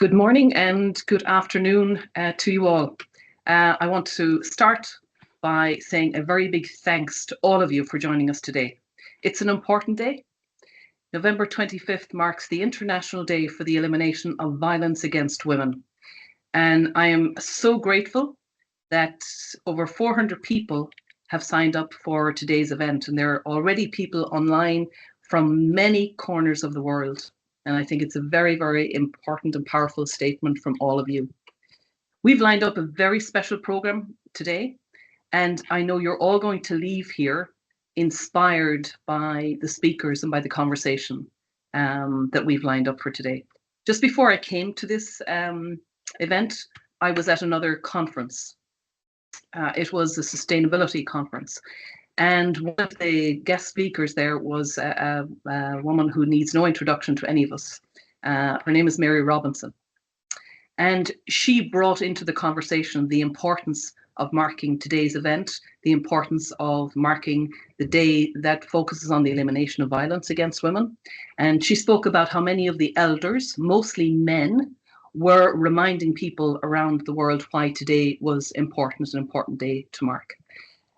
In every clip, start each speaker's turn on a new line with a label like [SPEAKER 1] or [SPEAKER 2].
[SPEAKER 1] Good morning and good afternoon to you all. I want to start by saying a very big thanks to all of you for joining us today. It's an important day. November 25th marks the International Day for the Elimination of Violence Against Women. And I am so grateful that over 400 people have signed up for today's event, and there are already people online from many corners of the world. And I think it's a very, very important and powerful statement from all of you. We've lined up a very special program today, and I know you're all going to leave here inspired by the speakers and by the conversation that we've lined up for today. Just before I came to this event, I was at another conference. It was a sustainability conference. And one of the guest speakers there was a woman who needs no introduction to any of us. Her name is Mary Robinson. And she brought into the conversation the importance of marking today's event, the importance of marking the day that focuses on the elimination of violence against women. And she spoke about how many of the elders, mostly men, were reminding people around the world why today was important, an important day to mark.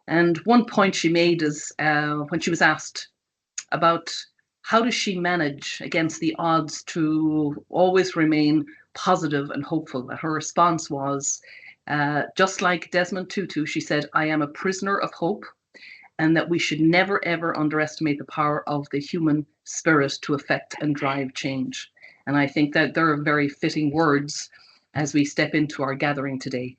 [SPEAKER 1] And one point she made is when she was asked about how does she manage against the odds to always remain positive and hopeful, her response was, just like Desmond Tutu, she said, I am a prisoner of hope, and that we should never, ever underestimate the power of the human spirit to affect and drive change. And I think that they're very fitting words as we step into our gathering today.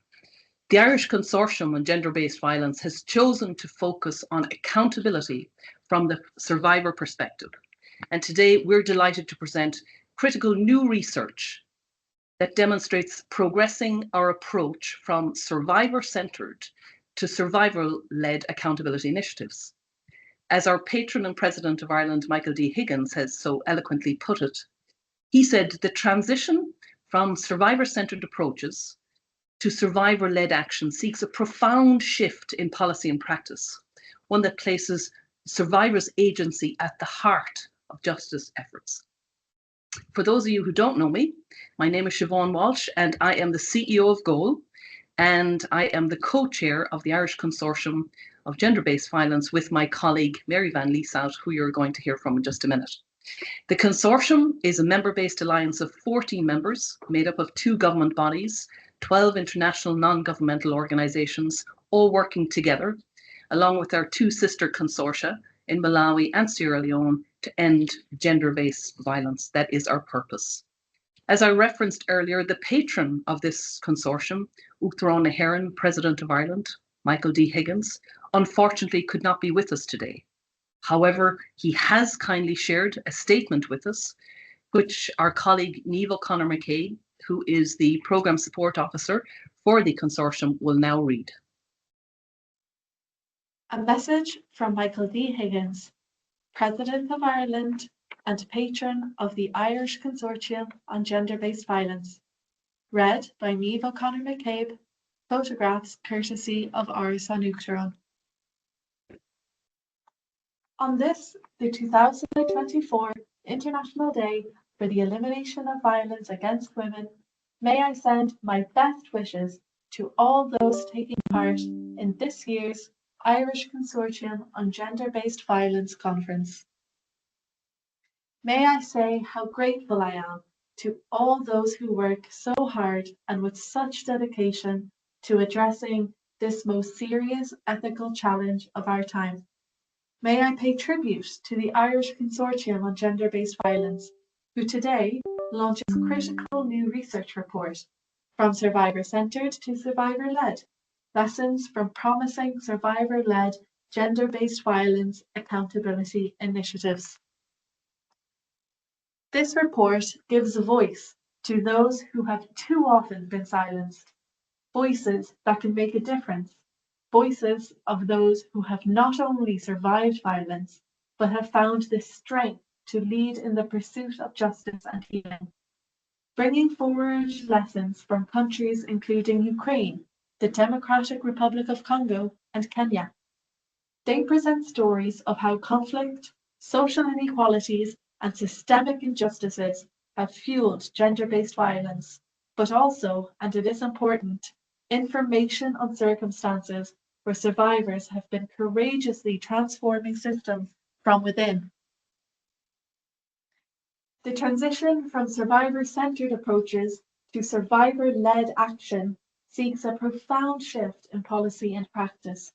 [SPEAKER 1] The Irish Consortium on Gender-Based Violence has chosen to focus on accountability from the survivor perspective. And today we're delighted to present critical new research that demonstrates progressing our approach from survivor-centered to survivor-led accountability initiatives. As our patron and president of Ireland, Michael D. Higgins, has so eloquently put it, he said the transition from survivor-centered approaches to survivor-led action seeks a profound shift in policy and practice, one that places survivors' agency at the heart of justice efforts. For those of you who don't know me, my name is Siobhán Walsh, and I am the CEO of GOAL, and I am the co-chair of the Irish Consortium of Gender-Based Violence with my colleague, Mary Van Lieshout, who you're going to hear from in just a minute. The consortium is a member-based alliance of 14 members made up of 2 government bodies, 12 international non-governmental organizations, all working together, along with our 2 sister consortia in Malawi and Sierra Leone to end gender-based violence. That is our purpose. As I referenced earlier, the patron of this consortium, Uachtarán Heron, President of Ireland, Michael D. Higgins, unfortunately could not be with us today. However, he has kindly shared a statement with us, which our colleague Niamh O'Connor McKay, who is the Programme Support Officer for the consortium, will now read.
[SPEAKER 2] A message from Michael D. Higgins, President of Ireland and patron of the Irish Consortium on Gender-Based Violence. Read by Niamh O'Connor McCabe, photographs courtesy of Áras an Uachtaráin. On this, the 2024 International Day for the Elimination of Violence Against Women, may I send my best wishes to all those taking part in this year's Irish Consortium on Gender-Based Violence Conference. May I say how grateful I am to all those who work so hard and with such dedication to addressing this most serious ethical challenge of our time. May I pay tribute to the Irish Consortium on Gender-Based Violence, who today launches a critical new research report, From Survivor-Centred to Survivor-Led, Lessons from Promising Survivor-Led Gender-Based Violence Accountability Initiatives. This report gives a voice to those who have too often been silenced, voices that can make a difference, voices of those who have not only survived violence, but have found the strength to lead in the pursuit of justice and healing. Bringing forward lessons from countries including Ukraine, the Democratic Republic of Congo, and Kenya. They present stories of how conflict, social inequalities, and systemic injustices have fueled gender-based violence, but also, and it is important, information on circumstances where survivors have been courageously transforming systems from within. The transition from survivor-centered approaches to survivor-led action seeks a profound shift in policy and practice,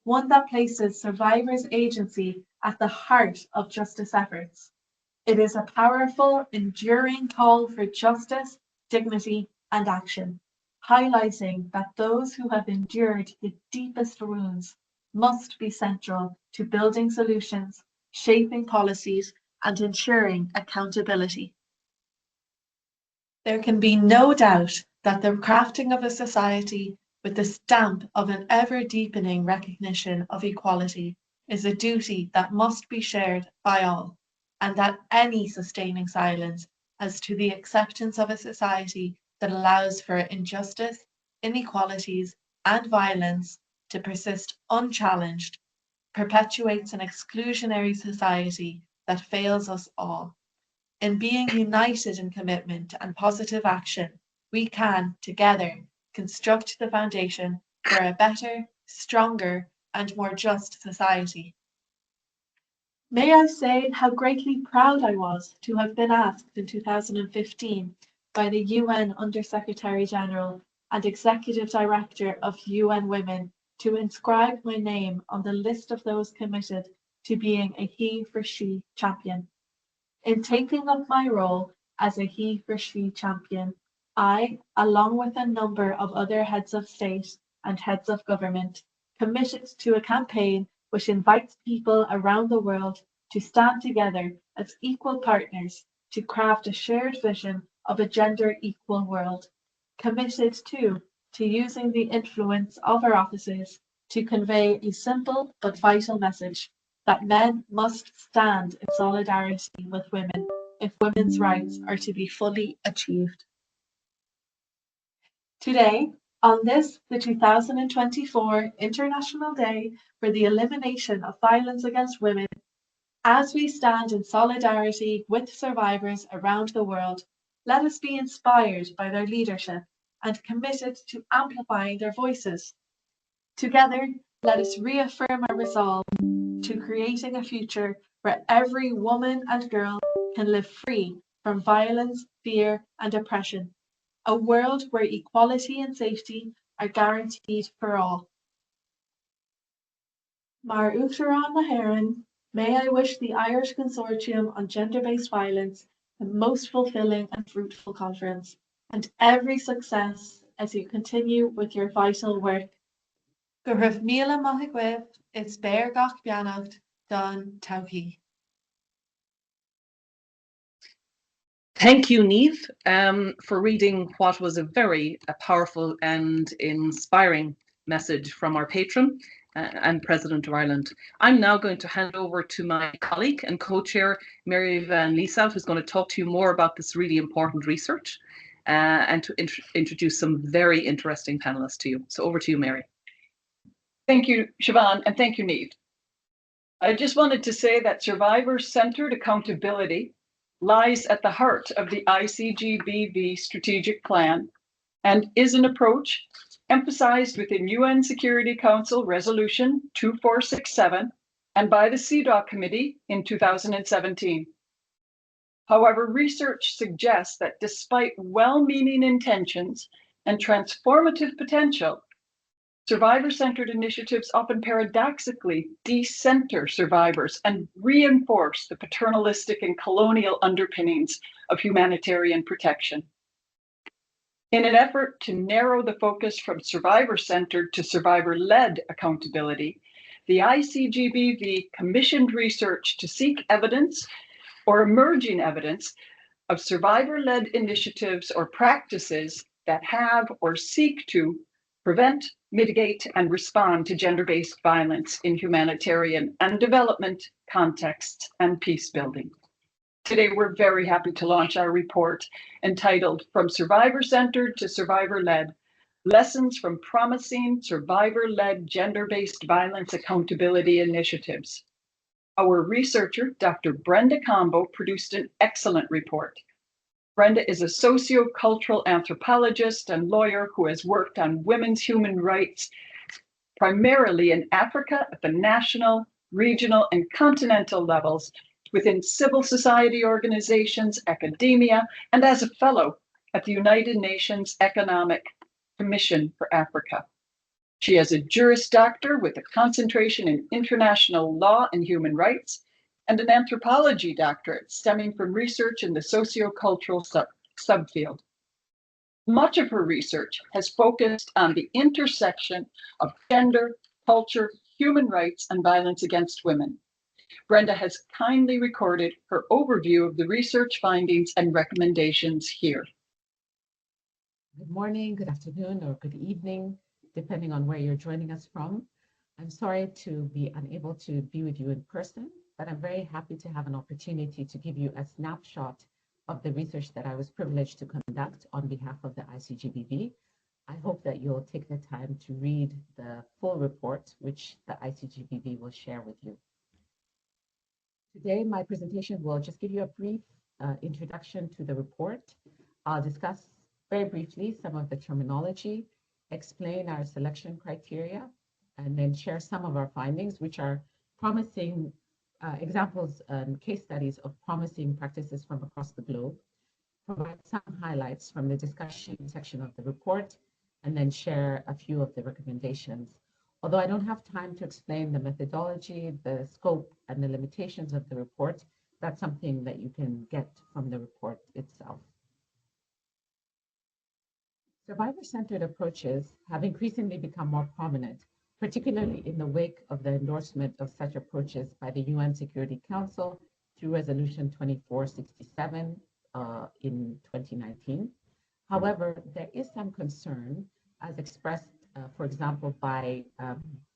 [SPEAKER 2] one that places survivors' agency at the heart of justice efforts. It is a powerful, enduring call for justice, dignity, and action, highlighting that those who have endured the deepest wounds must be central to building solutions, shaping policies, and ensuring accountability. There can be no doubt that the crafting of a society with the stamp of an ever-deepening recognition of equality is a duty that must be shared by all, and that any sustaining silence as to the acceptance of a society that allows for injustice, inequalities, and violence to persist unchallenged perpetuates an exclusionary society that fails us all. In being united in commitment and positive action, we can, together, construct the foundation for a better, stronger, and more just society. May I say how greatly proud I was to have been asked in 2015 by the UN Under-Secretary General and Executive Director of UN Women to inscribe my name on the list of those committed to being a He for She champion. In taking up my role as a He for She champion, I, along with a number of other heads of state and heads of government, committed to a campaign which invites people around the world to stand together as equal partners to craft a shared vision of a gender-equal world, committed too to using the influence of our offices to convey a simple but vital message that men must stand in solidarity with women if women's rights are to be fully achieved. Today, on this, the 2024 International Day for the Elimination of Violence Against Women, as we stand in solidarity with survivors around the world, let us be inspired by their leadership and committed to amplifying their voices. Together, let us reaffirm our resolve to creating a future where every woman and girl can live free from violence, fear, and oppression. A world where equality and safety are guaranteed for all. Mar Uachtaráin na hÉireann, may I wish the Irish Consortium on Gender-Based Violence the most fulfilling and fruitful conference, and every success as you continue with your vital work. Go raibh míle maith agaibh, is béir gach beannacht don todhchaí.
[SPEAKER 1] Thank you, Niamh, for reading what was a very powerful and inspiring message from our patron and President of Ireland. I'm now going to hand over to my colleague and co-chair, Mary Van Lieshout, who's going to talk to you more about this really important research and to introduce some very interesting panelists to you. So over to you, Mary.
[SPEAKER 3] Thank you, Siobhán, and thank you, Niamh. I just wanted to say that survivor-centered accountability lies at the heart of the ICGBV strategic plan and is an approach emphasized within UN Security Council Resolution 2467 and by the CEDAW Committee in 2017. However, research suggests that despite well-meaning intentions and transformative potential, survivor-centered initiatives often paradoxically decenter survivors and reinforce the paternalistic and colonial underpinnings of humanitarian protection. In an effort to narrow the focus from survivor-centered to survivor-led accountability, the ICGBV commissioned research to seek evidence or emerging evidence of survivor-led initiatives or practices that have or seek to prevent, mitigate, and respond to gender-based violence in humanitarian and development contexts and peace building. Today, we're very happy to launch our report entitled From Survivor-Centered to Survivor-Led, Lessons from Promising Survivor-Led Gender-Based Violence Accountability Initiatives. Our researcher, Dr. Brenda Kombo, produced an excellent report. Brenda is a sociocultural anthropologist and lawyer who has worked on women's human rights primarily in Africa at the national, regional, and continental levels within civil society organizations, academia, and as a fellow at the United Nations Economic Commission for Africa. She has a Juris Doctor with a concentration in international law and human rights, and an anthropology doctorate stemming from research in the sociocultural subfield. Much of her research has focused on the intersection of gender, culture, human rights, and violence against women. Brenda has kindly recorded her overview of the research findings and recommendations here.
[SPEAKER 4] Good morning, good afternoon, or good evening, depending on where you're joining us from. I'm sorry to be unable to be with you in person, but I'm very happy to have an opportunity to give you a snapshot of the research that I was privileged to conduct on behalf of the ICGBV. I hope that you'll take the time to read the full report, which the ICGBV will share with you. Today, my presentation will just give you a brief introduction to the report. I'll discuss very briefly some of the terminology, explain our selection criteria, and then share some of our findings, which are promising examples and case studies of promising practices from across the globe, provide some highlights from the discussion section of the report, and then share a few of the recommendations. Although I don't have time to explain the methodology, the scope, and the limitations of the report, that's something that you can get from the report itself. Survivor-centered approaches have increasingly become more prominent, particularly in the wake of the endorsement of such approaches by the UN Security Council through Resolution 2467 in 2019. However, there is some concern, as expressed, for example, by,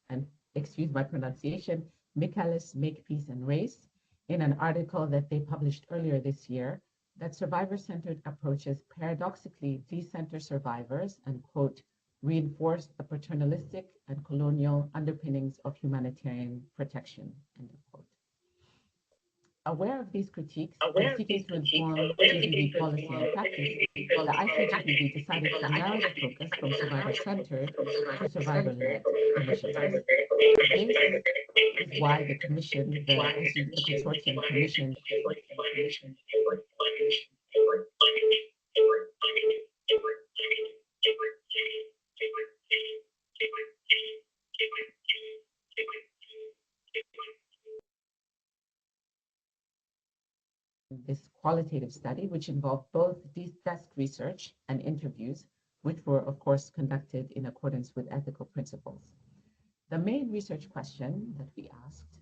[SPEAKER 4] and excuse my pronunciation, Michaelis, Make Peace and Race, in an article that they published earlier this year, that survivor-centered approaches paradoxically decenter survivors and, quote, reinforce the paternalistic and colonial underpinnings of humanitarian protection, end of quote. Aware of these critiques and seeking to inform GBV policy and practice, the ICGBV decided to narrow the focus from survivor-centered to survivor-led initiatives. This is why the commission, the consortium commissioned this qualitative study, which involved both desk research and interviews, which were, of course, conducted in accordance with ethical principles. The main research question that we asked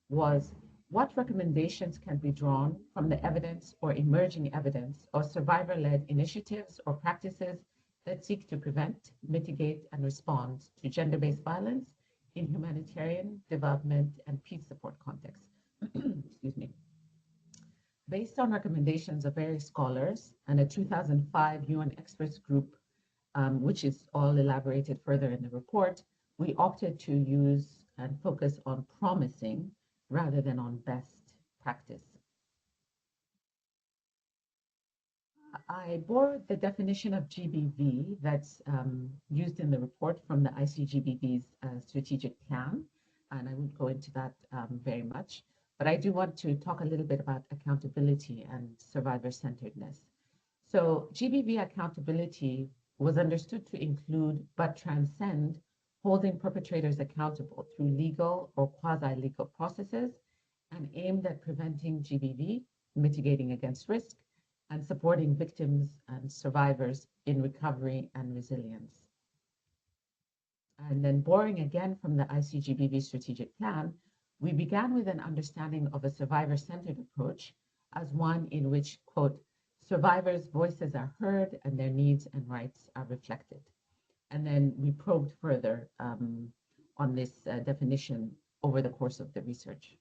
[SPEAKER 4] was, what recommendations can be drawn from the evidence or emerging evidence of survivor-led initiatives or practices that seek to prevent, mitigate, and respond to gender-based violence in humanitarian, development, and peace support contexts? Excuse me. Based on recommendations of various scholars and a 2005 UN experts group, which is all elaborated further in the report, we opted to use and focus on promising rather than on best practice. I borrowed the definition of GBV that's used in the report from the ICGBV's strategic plan, and I won't go into that very much. But I do want to talk a little bit about accountability and survivor-centeredness. So GBV accountability was understood to include but transcend holding perpetrators accountable through legal or quasi-legal processes and aimed at preventing GBV, mitigating against risk, and supporting victims and survivors in recovery and resilience. And then borrowing again from the ICGBV strategic plan, we began with an understanding of a survivor-centered approach as one in which, quote, survivors' voices are heard and their needs and rights are reflected. And then we probed further on this definition over the course of the research.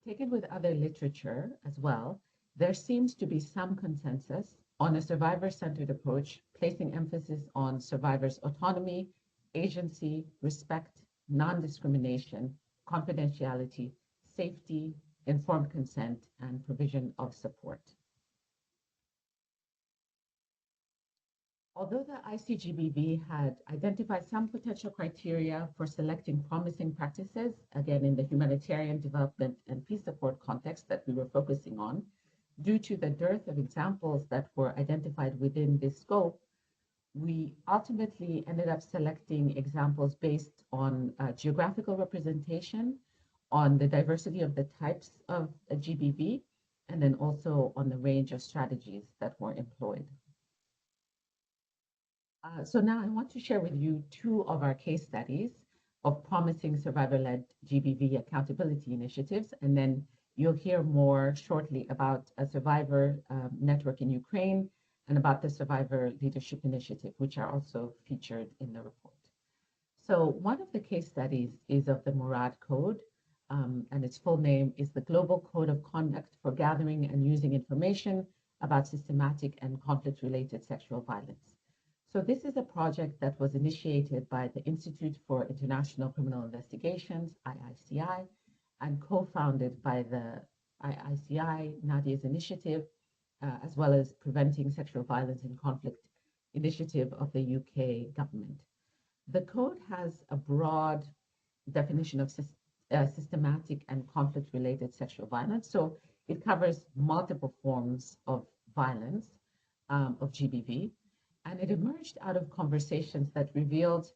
[SPEAKER 4] Taken with other literature as well, there seems to be some consensus on a survivor-centered approach, placing emphasis on survivors' autonomy, agency, respect, non-discrimination, confidentiality, safety, informed consent, and provision of support. Although the ICGBV had identified some potential criteria for selecting promising practices, again, in the humanitarian development and peace support context that we were focusing on, due to the dearth of examples that were identified within this scope, we ultimately ended up selecting examples based on geographical representation, on the diversity of the types of GBV, and then also on the range of strategies that were employed. So now I want to share with you two of our case studies of promising survivor-led GBV accountability initiatives, and then you'll hear more shortly about a survivor network in Ukraine and about the Survivor Leadership Initiative, which are also featured in the report. So one of the case studies is of the Murad Code, and its full name is the Global Code of Conduct for Gathering and Using Information about Systematic and Conflict-Related Sexual Violence. So this is a project that was initiated by the Institute for International Criminal Investigations, IICI, and co-founded by the IICI, Nadia's Initiative, as well as Preventing Sexual Violence and Conflict Initiative of the UK government. The code has a broad definition of systematic and conflict-related sexual violence. So it covers multiple forms of violence, of GBV, and it emerged out of conversations that revealed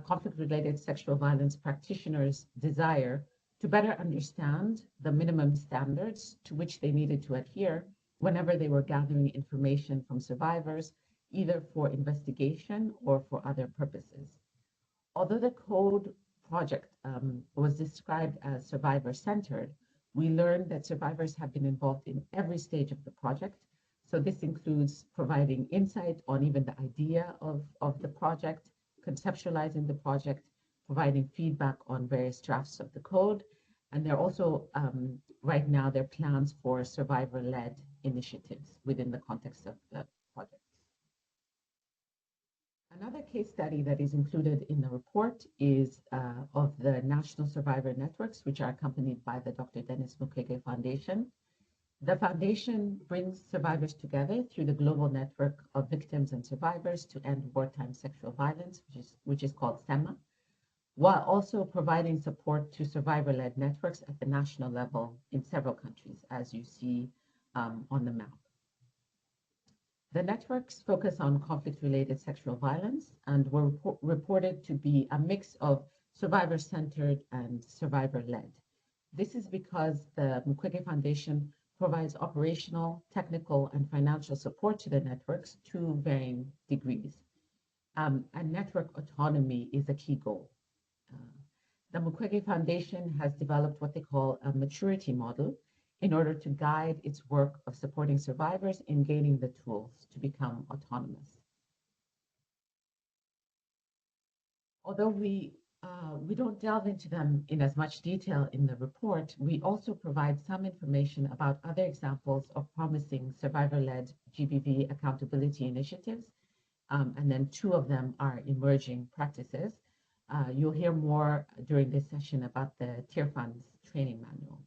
[SPEAKER 4] conflict-related sexual violence practitioners' desire to better understand the minimum standards to which they needed to adhere whenever they were gathering information from survivors, either for investigation or for other purposes. Although the code project was described as survivor-centered, we learned that survivors have been involved in every stage of the project. So this includes providing insight on even the idea of the project, conceptualizing the project, providing feedback on various drafts of the code. And there are also, right now, there are plans for survivor-led initiatives within the context of the project. Another case study that is included in the report is of the National Survivor Networks, which are accompanied by the Dr. Dennis Mukwege Foundation. The foundation brings survivors together through the global network of victims and survivors to end wartime sexual violence, which is called SEMA, while also providing support to survivor-led networks at the national level in several countries, as you see on the map. The networks focus on conflict-related sexual violence and were reported to be a mix of survivor-centered and survivor-led. This is because the Mukwege Foundation provides operational, technical, and financial support to the networks to varying degrees. And network autonomy is a key goal. The Mukwege Foundation has developed what they call a maturity model in order to guide its work of supporting survivors in gaining the tools to become autonomous. Although we don't delve into them in as much detail in the report, we also provide some information about other examples of promising survivor-led GBV accountability initiatives, and then two of them are emerging practices. You'll hear more during this session about the Tier Funds training manual.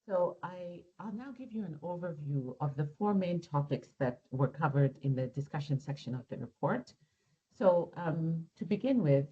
[SPEAKER 4] So I'll now give you an overview of the four main topics that were covered in the discussion section of the report. So to begin with,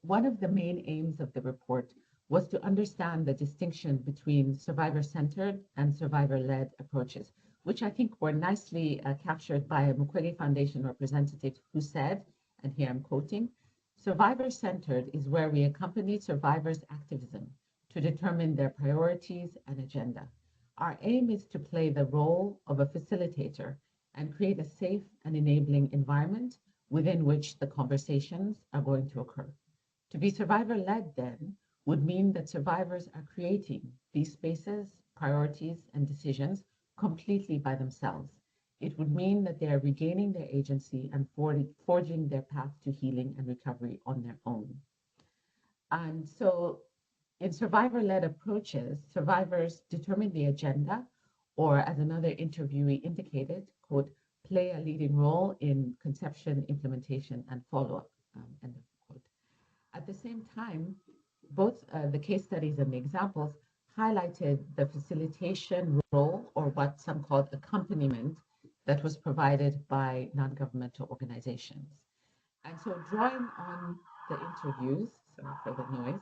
[SPEAKER 4] one of the main aims of the report was to understand the distinction between survivor-centered and survivor-led approaches, which I think were nicely captured by a Mukwege Foundation representative who said, and here I'm quoting, "Survivor-centered is where we accompany survivors' activism to determine their priorities and agenda. Our aim is to play the role of a facilitator and create a safe and enabling environment within which the conversations are going to occur. To be survivor-led, then, would mean that survivors are creating these spaces, priorities, and decisions completely by themselves. It would mean that they are regaining their agency and forging their path to healing and recovery on their own." And so in survivor-led approaches, survivors determine the agenda, or as another interviewee indicated, quote, "play a leading role in conception, implementation, and follow-up," end of quote. At the same time, both the case studies and the examples highlighted the facilitation role, or what some called accompaniment, that was provided by non-governmental organizations. And so drawing on the interviews, sorry for the noise,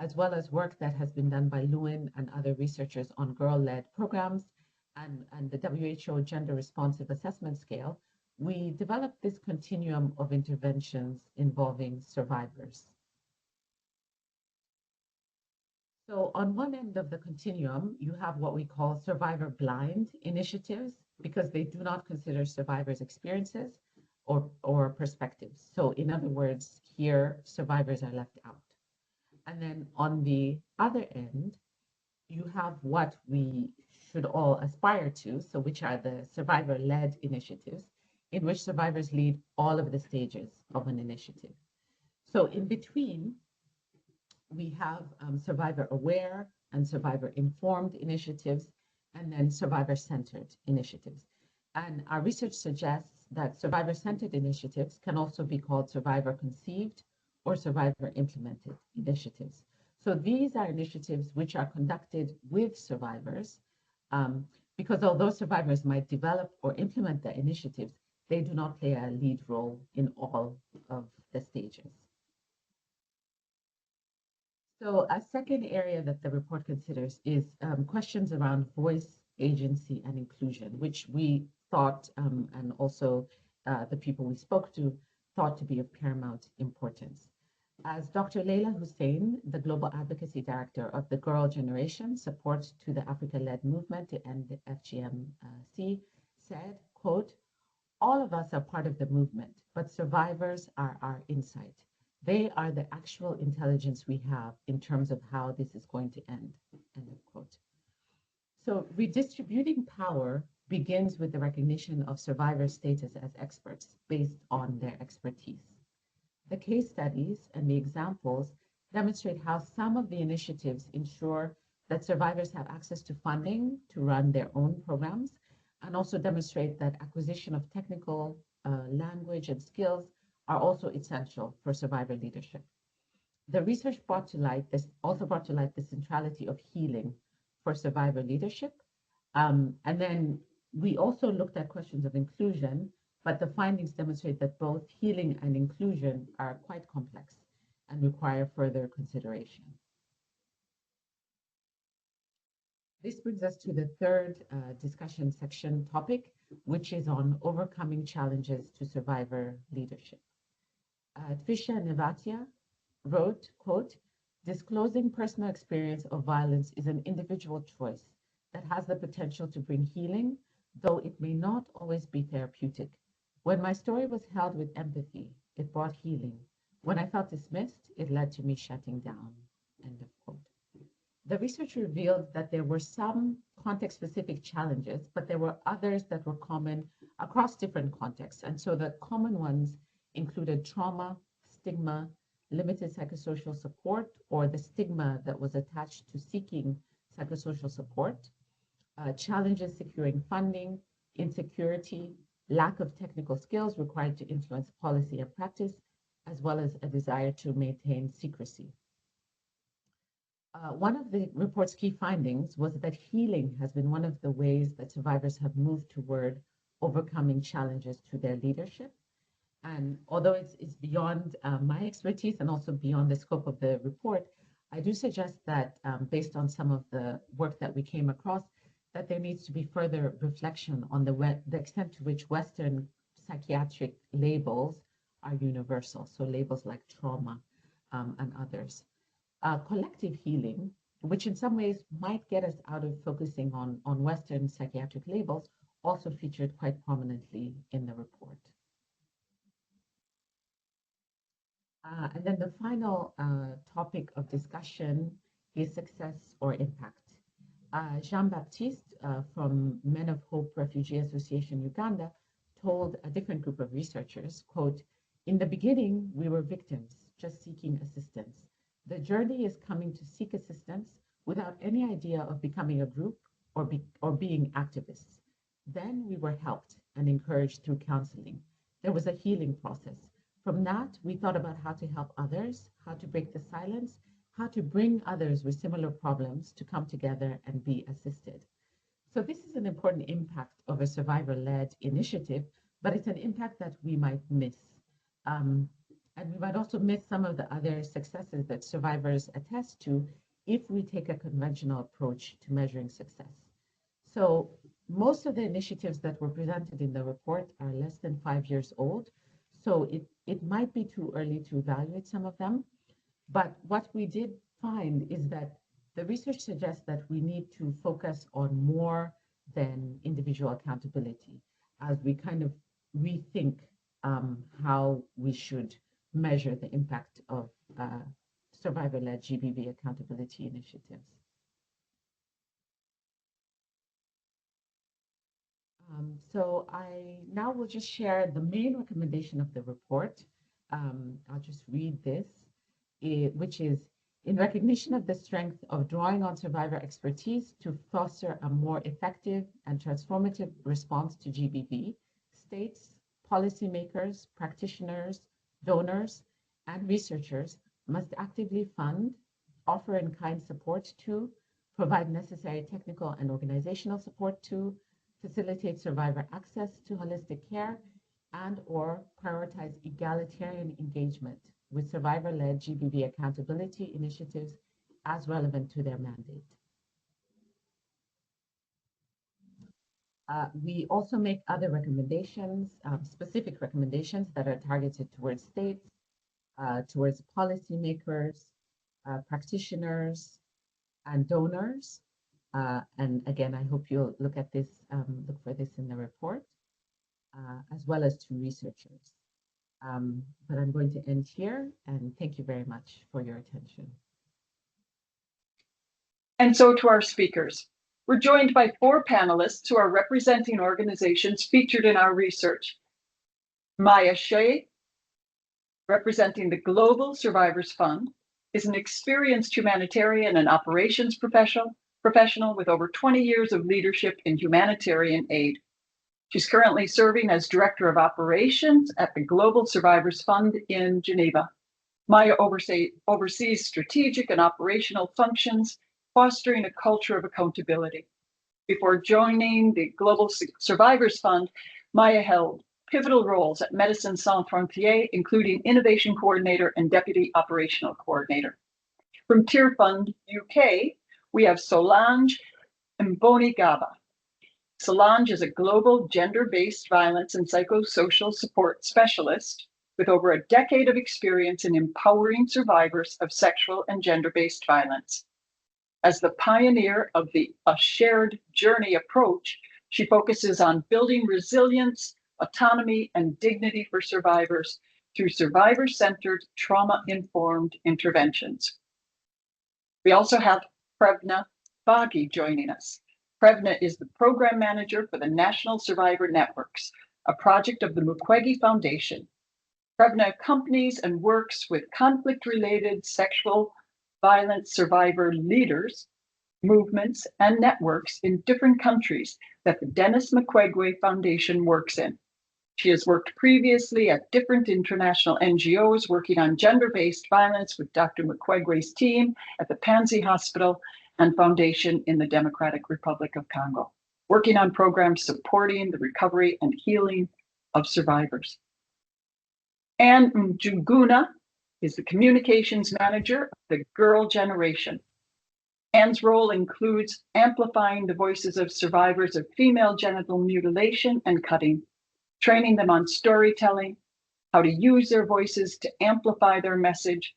[SPEAKER 4] as well as work that has been done by Lewin and other researchers on girl-led programs and the WHO Gender Responsive Assessment Scale, we developed this continuum of interventions involving survivors. So on one end of the continuum, you have what we call survivor blind initiatives, because they do not consider survivors' experiences or perspectives. So in other words, here, survivors are left out. And then on the other end, you have what we should all aspire to, so which are the survivor-led initiatives, in which survivors lead all of the stages of an initiative. So in between, we have survivor-aware and survivor-informed initiatives, and then survivor-centered initiatives. And our research suggests that survivor-centered initiatives can also be called survivor-conceived or survivor-implemented initiatives. So these are initiatives which are conducted with survivors, because although survivors might develop or implement the initiatives, they do not play a lead role in all of the stages. So a second area that the report considers is questions around voice, agency, and inclusion, which we thought, and also the people we spoke to, thought to be of paramount importance. As Dr. Leila Hussein, the Global Advocacy Director of the Girl Generation, Support to the Africa-Led Movement to End the FGMC, said, quote, "All of us are part of the movement, but survivors are our insight. They are the actual intelligence we have in terms of how this is going to end," end of quote. So redistributing power begins with the recognition of survivor status as experts based on their expertise. The case studies and the examples demonstrate how some of the initiatives ensure that survivors have access to funding to run their own programs, and also demonstrate that acquisition of technical language and skills are also essential for survivor leadership. The research also brought to light the centrality of healing for survivor leadership. And then we also looked at questions of inclusion, but the findings demonstrate that both healing and inclusion are quite complex and require further consideration. This brings us to the third discussion section topic, which is on overcoming challenges to survivor leadership. Trisha Nevatia wrote, quote, "Disclosing personal experience of violence is an individual choice that has the potential to bring healing, though it may not always be therapeutic. When my story was held with empathy, it brought healing. When I felt dismissed, it led to me shutting down," end of quote. The research revealed that there were some context-specific challenges, but there were others that were common across different contexts. And so the common ones included trauma, stigma, limited psychosocial support, or the stigma that was attached to seeking psychosocial support, challenges securing funding, insecurity, lack of technical skills required to influence policy and practice, as well as a desire to maintain secrecy. One of the report's key findings was that healing has been one of the ways that survivors have moved toward overcoming challenges to their leadership. And although it's beyond my expertise and also beyond the scope of the report, I do suggest that based on some of the work that we came across, that there needs to be further reflection on the extent to which Western psychiatric labels are universal, so labels like trauma and others. Collective healing, which in some ways might get us out of focusing on Western psychiatric labels, also featured quite prominently in the report. And then the final topic of discussion is success or impact. Jean-Baptiste from Men of Hope Refugee Association Uganda told a different group of researchers, quote, "In the beginning, we were victims, just seeking assistance. The journey is coming to seek assistance without any idea of becoming a group or being activists. Then we were helped and encouraged through counseling. There was a healing process. From that, we thought about how to help others, how to break the silence, how to bring others with similar problems to come together and be assisted. So this is an important impact of a survivor-led initiative, but it's an impact that we might miss. And we might also miss some of the other successes that survivors attest to if we take a conventional approach to measuring success. So most of the initiatives that were presented in the report are less than 5 years old. So it might be too early to evaluate some of them. But what we did find is that the research suggests that we need to focus on more than individual accountability as we kind of rethink how we should measure the impact of survivor-led GBV accountability initiatives. So I now will just share the main recommendation of the report. I'll just read this, which is, in recognition of the strength of drawing on survivor expertise to foster a more effective and transformative response to GBV, states, policymakers, practitioners, donors, and researchers must actively fund, offer in-kind support to, provide necessary technical and organizational support to, facilitate survivor access to holistic care, and/or prioritize egalitarian engagement with survivor-led GBV accountability initiatives as relevant to their mandate. We also make other recommendations, specific recommendations that are targeted towards states, towards policymakers, practitioners, and donors. And again, I hope you'll look at this, look for this in the report, as well as to researchers. But I'm going to end here, and thank you very much for your attention.
[SPEAKER 3] And so to our speakers. We're joined by 4 panelists who are representing organizations featured in our research. Maya Shea, representing the Global Survivors Fund, is an experienced humanitarian and operations professional with over 20 years of leadership in humanitarian aid. She's currently serving as Director of Operations at the Global Survivors Fund in Geneva. Maya oversees strategic and operational functions, fostering a culture of accountability. Before joining the Global Survivors Fund, Maya held pivotal roles at Médecins Sans Frontières, including Innovation Coordinator and Deputy Operational Coordinator. From Tear Fund UK, we have Solange Mbonigaba. Solange is a global gender-based violence and psychosocial support specialist with over a decade of experience in empowering survivors of sexual and gender-based violence. As the pioneer of the A Shared Journey approach, she focuses on building resilience, autonomy, and dignity for survivors through survivor-centered, trauma-informed interventions. We also have Prevna Baghi joining us. Prevna is the program manager for the National Survivor Networks, a project of the Mukwege Foundation. Prevna accompanies and works with conflict-related sexual violence survivor leaders, movements, and networks in different countries that the Dennis Mukwege Foundation works in. She has worked previously at different international NGOs working on gender-based violence with Dr. Mukwege's team at the Panzi Hospital and Foundation in the Democratic Republic of Congo, working on programs supporting the recovery and healing of survivors. Anne Njuguna is the communications manager of the Girl Generation. Anne's role includes amplifying the voices of survivors of female genital mutilation and cutting, training them on storytelling, how to use their voices to amplify their message,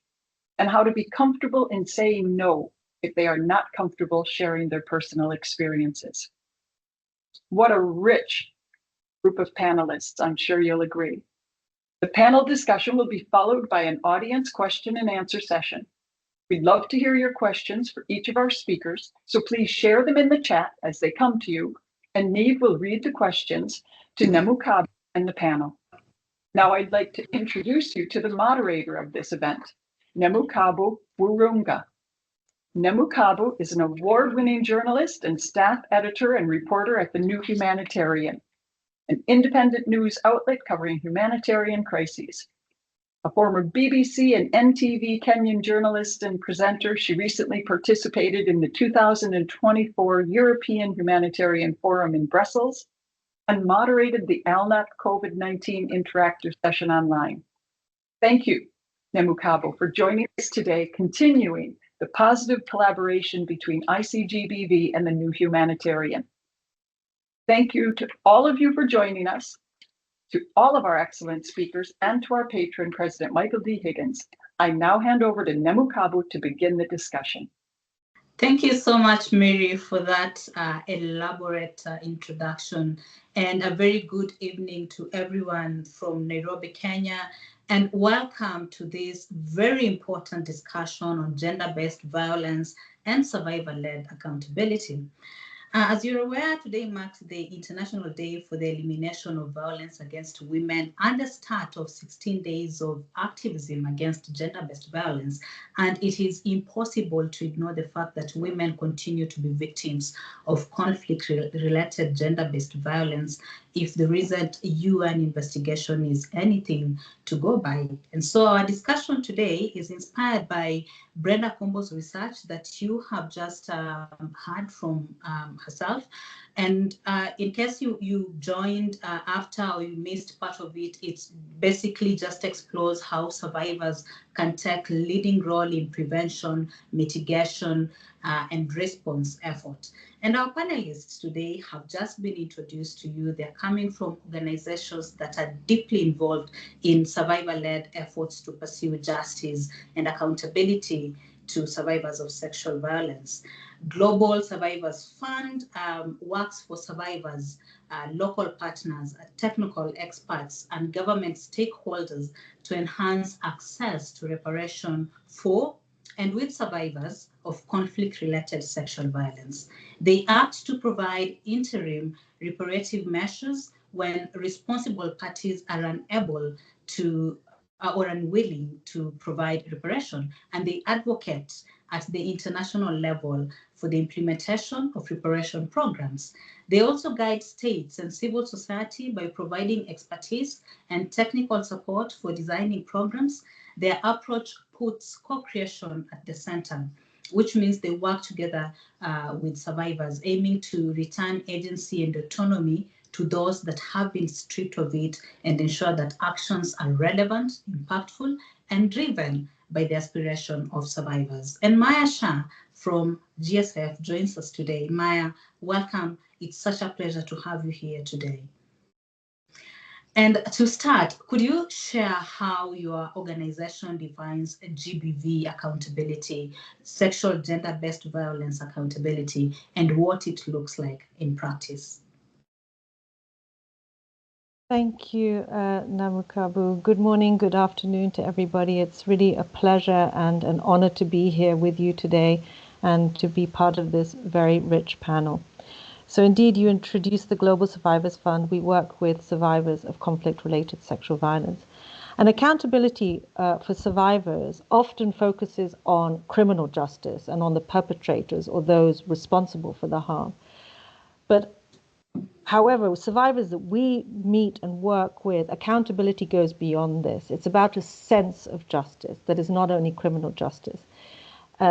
[SPEAKER 3] and how to be comfortable in saying no if they are not comfortable sharing their personal experiences. What a rich group of panelists, I'm sure you'll agree. The panel discussion will be followed by an audience question and answer session. We'd love to hear your questions for each of our speakers, so please share them in the chat as they come to you, and Neve will read the questions to Nemukabu and the panel. Now I'd like to introduce you to the moderator of this event, Nemukabu Wurunga. Nemukabu is an award-winning journalist and staff editor and reporter at the New Humanitarian, an independent news outlet covering humanitarian crises. A former BBC and NTV Kenyan journalist and presenter, she recently participated in the 2024 European Humanitarian Forum in Brussels and moderated the ALNAT COVID-19 interactive session online. Thank you, Nemukabo, for joining us today, continuing the positive collaboration between ICGBV and the New Humanitarian. Thank you to all of you for joining us, to all of our excellent speakers, and to our patron, President Michael D. Higgins. I now hand over to Nemukabo to begin the discussion.
[SPEAKER 5] Thank you so much, Mary, for that elaborate introduction, and a very good evening to everyone from Nairobi, Kenya, and welcome to this very important discussion on gender-based violence and survivor-led accountability. As you're aware, today marks the International Day for the Elimination of Violence Against Women and the start of 16 days of activism against gender-based violence. And it is impossible to ignore the fact that women continue to be victims of conflict-related gender-based violence if the recent UN investigation is anything to go by. And so our discussion today is inspired by Brenda Kombo's research that you have just heard from herself. And in case you joined after or you missed part of it, it's basically just explores how survivors can take leading role in prevention, mitigation, and response effort. And our panelists today have just been introduced to you. They're coming from organizations that are deeply involved in survivor-led efforts to pursue justice and accountability to survivors of sexual violence. Global Survivors Fund works for survivors, local partners, technical experts, and government stakeholders to enhance access to reparation for and with survivors of conflict-related sexual violence. They act to provide interim reparative measures when responsible parties are unable to or unwilling to provide reparation, and they advocate at the international level for the implementation of reparation programs. They also guide states and civil society by providing expertise and technical support for designing programs. Their approach puts co-creation at the center, which means they work together with survivors, aiming to return agency and autonomy to those that have been stripped of it and ensure that actions are relevant, impactful, and driven by the aspiration of survivors. And Maya Shah from GSF joins us today. Maya, welcome. It's such a pleasure to have you here today. And to start, could you share how your organization defines GBV accountability, sexual gender-based violence accountability, and what it looks like in practice?
[SPEAKER 6] Thank you, Namukabu. Good morning, good afternoon to everybody. It's really a pleasure and an honor to be here with you today and to be part of this very rich panel. So indeed, you introduced the Global Survivors Fund. We work with survivors of conflict-related sexual violence. And accountability for survivors often focuses on criminal justice and on the perpetrators or those responsible for the harm. But however, survivors that we meet and work with, accountability goes beyond this. It's about a sense of justice that is not only criminal justice.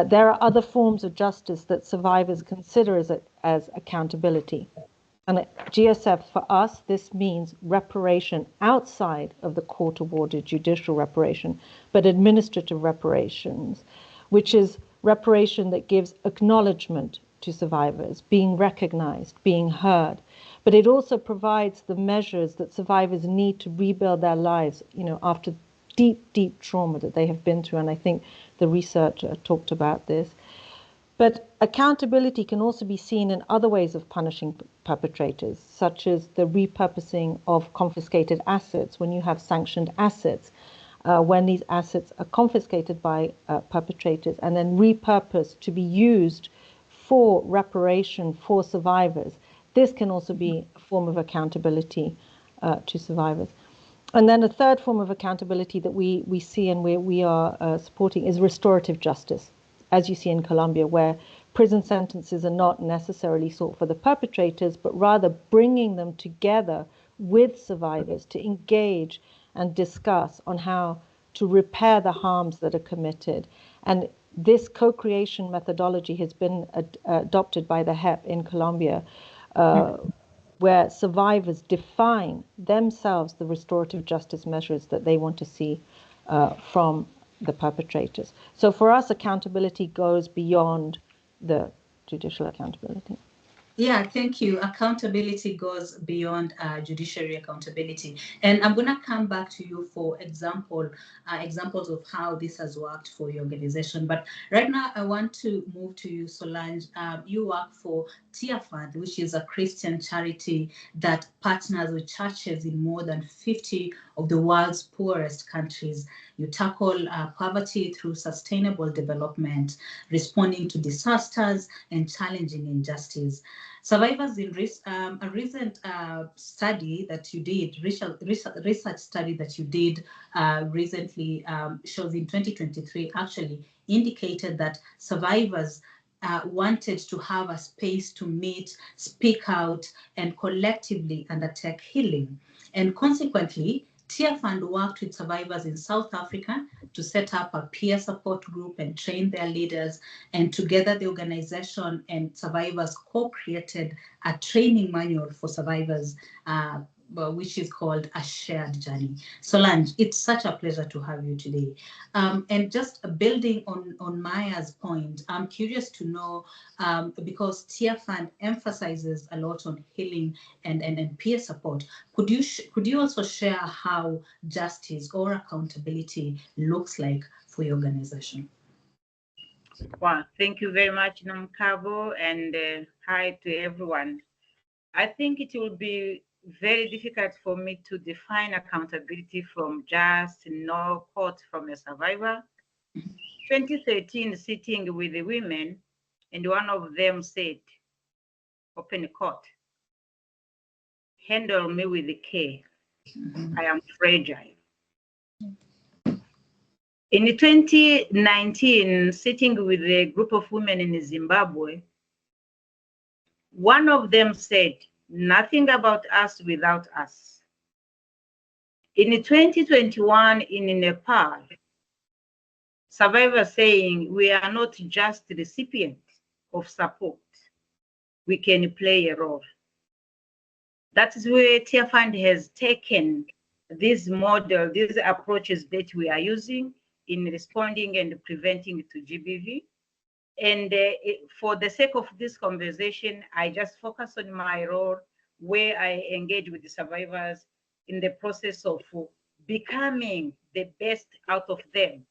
[SPEAKER 6] There are other forms of justice that survivors consider as accountability. And at GSF, for us, this means reparation outside of the court-awarded judicial reparation, but administrative reparations, which is reparation that gives acknowledgement to survivors, being recognized, being heard. But it also provides the measures that survivors need to rebuild their lives, after deep, deep trauma that they have been through. And I think the researcher talked about this. But accountability can also be seen in other ways of punishing perpetrators, such as the repurposing of confiscated assets. When you have sanctioned assets, when these assets are confiscated by perpetrators and then repurposed to be used for reparation for survivors, this can also be a form of accountability to survivors. And then a third form of accountability that we see and we are supporting is restorative justice, as you see in Colombia, where prison sentences are not necessarily sought for the perpetrators, but rather bringing them together with survivors to engage and discuss on how to repair the harms that are committed. And this co-creation methodology has been adopted by the HEP in Colombia, where survivors define themselves the restorative justice measures that they want to see from the perpetrators. So for us, accountability goes beyond the judicial accountability.
[SPEAKER 5] Yeah, thank you. Accountability goes beyond judiciary accountability. And I'm going to come back to you for examples of how this has worked for your organization. But right now, I want to move to you, Solange. You work for Tearfund, which is a Christian charity that partners with churches in more than 50 of the world's poorest countries. You tackle poverty through sustainable development, responding to disasters, and challenging injustice. Survivors in a recent study that you did, research study that you did recently, shows in 2023 actually indicated that survivors wanted to have a space to meet, speak out, and collectively undertake healing. And consequently, Tearfund worked with survivors in South Africa to set up a peer support group and train their leaders. And together, the organization and survivors co-created a training manual for survivors, which is called A Shared Journey. Solange, it's such a pleasure to have you today. And just building on Maya's point, I'm curious to know, because Tearfund emphasizes a lot on healing and peer support, could you also share how justice or accountability looks like for your organization?
[SPEAKER 7] Well, thank you very much, Nomcabo, and hi to everyone. I think it will be very difficult for me to define accountability from just no quote from a survivor. 2013, sitting with the women, and one of them said, open quote, handle me with care. I am fragile. In 2019, sitting with a group of women in Zimbabwe, one of them said, nothing about us without us. In 2021, in Nepal, survivors saying, we are not just recipients of support, we can play a role. That is where Tearfund has taken this model, these approaches that we are using in responding and preventing to GBV. And for the sake of this conversation, I just focus on my role where I engage with the survivors in the process of becoming the best out of them.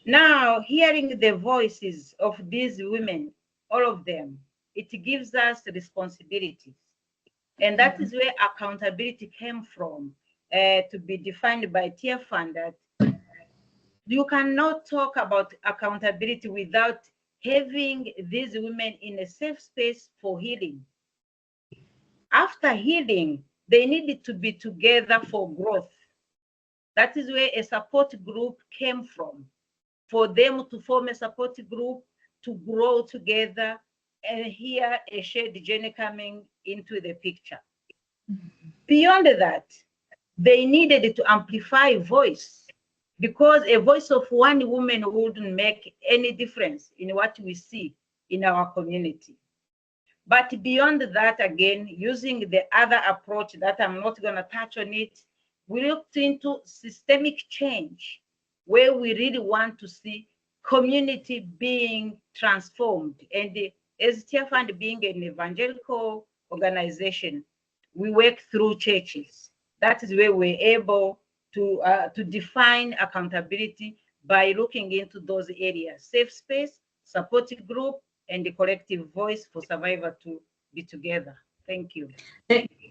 [SPEAKER 7] Now, hearing the voices of these women, all of them, it gives us responsibilities. And that is where accountability came from, to be defined by Tearfund, that you cannot talk about accountability without having these women in a safe space for healing. After healing, they needed to be together for growth. That is where a support group came from, for them to form a support group, to grow together, and here a shared journey coming into the picture. Beyond that, they needed to amplify voice, because a voice of one woman wouldn't make any difference in what we see in our community. But beyond that, again, using the other approach that I'm not going to touch on it, we looked into systemic change, where we really want to see community being transformed. And as Tearfund being an evangelical organization, we work through churches. That is where we're able to define accountability by looking into those areas: safe space, supportive group, and the collective voice for survivor to be together. Thank you.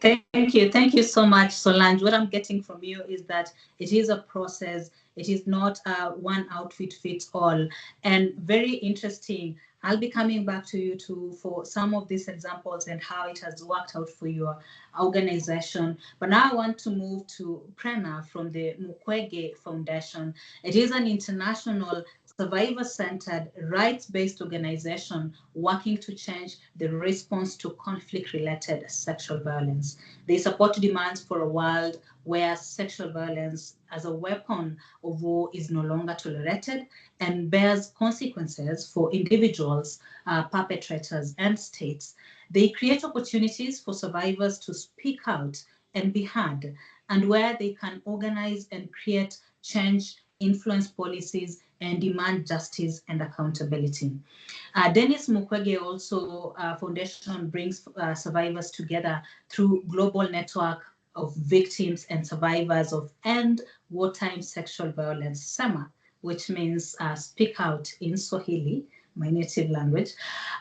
[SPEAKER 5] Thank you so much, Solange. What I'm getting from you is that it is a process. It is not one outfit fits all. And very interesting. I'll be coming back to you for some of these examples and how it has worked out for your organization. But now I want to move to Prerna from the Mukwege Foundation. It is an international survivor-centered, rights-based organization working to change the response to conflict-related sexual violence. They support demands for a world where sexual violence as a weapon of war is no longer tolerated and bears consequences for individuals, perpetrators, and states. They create opportunities for survivors to speak out and be heard, and where they can organize and create change, influence policies, and demand justice and accountability. Dennis Mukwege also Foundation brings survivors together through global network of victims and survivors of End Wartime Sexual Violence, SEMA, which means speak out in Swahili, my native language,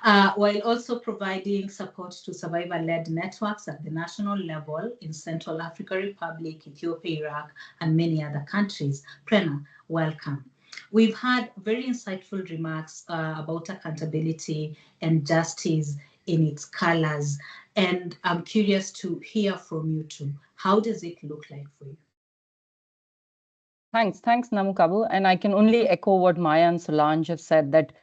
[SPEAKER 5] while also providing support to survivor-led networks at the national level in Central African Republic, Ethiopia, Iraq, and many other countries. Prena, welcome. We've had very insightful remarks about accountability and justice in its colors, and I'm curious to hear from you too. How does it look like for you?
[SPEAKER 8] Thanks, Namukabu. And I can only echo what Maya and Solange have said, that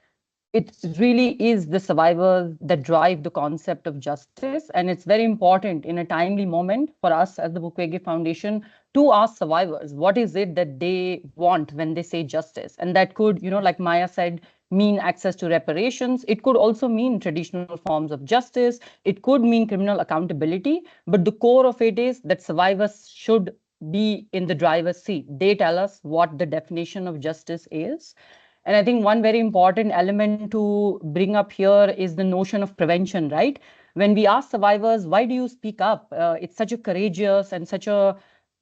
[SPEAKER 8] it really is the survivors that drive the concept of justice. And it's very important in a timely moment for us as the Mukwege Foundation to ask survivors, what is it that they want when they say justice? And that could, like Maya said, mean access to reparations. It could also mean traditional forms of justice. It could mean criminal accountability. But the core of it is that survivors should be in the driver's seat. They tell us what the definition of justice is. And I think one very important element to bring up here is the notion of prevention, right? When we ask survivors, why do you speak up? It's such a courageous and such a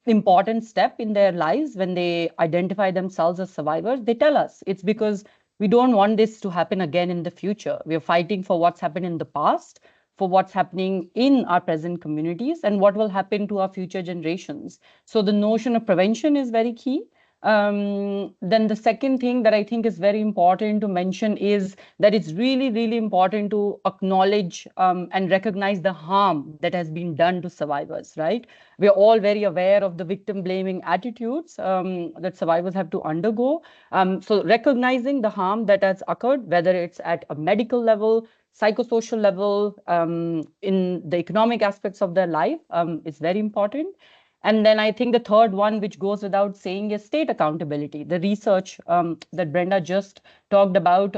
[SPEAKER 8] important step in their lives when they identify themselves as survivors. They tell us it's because we don't want this to happen again in the future. We're fighting for what's happened in the past, for what's happening in our present communities, and what will happen to our future generations. So the notion of prevention is very key. Then the second thing that I think is very important to mention is that it's really, really important to acknowledge and recognize the harm that has been done to survivors, right? We're all very aware of the victim blaming attitudes that survivors have to undergo. So recognizing the harm that has occurred, whether it's at a medical level, psychosocial level, in the economic aspects of their life, is very important. And then I think the third one, which goes without saying, is state accountability. The research that Brenda just talked about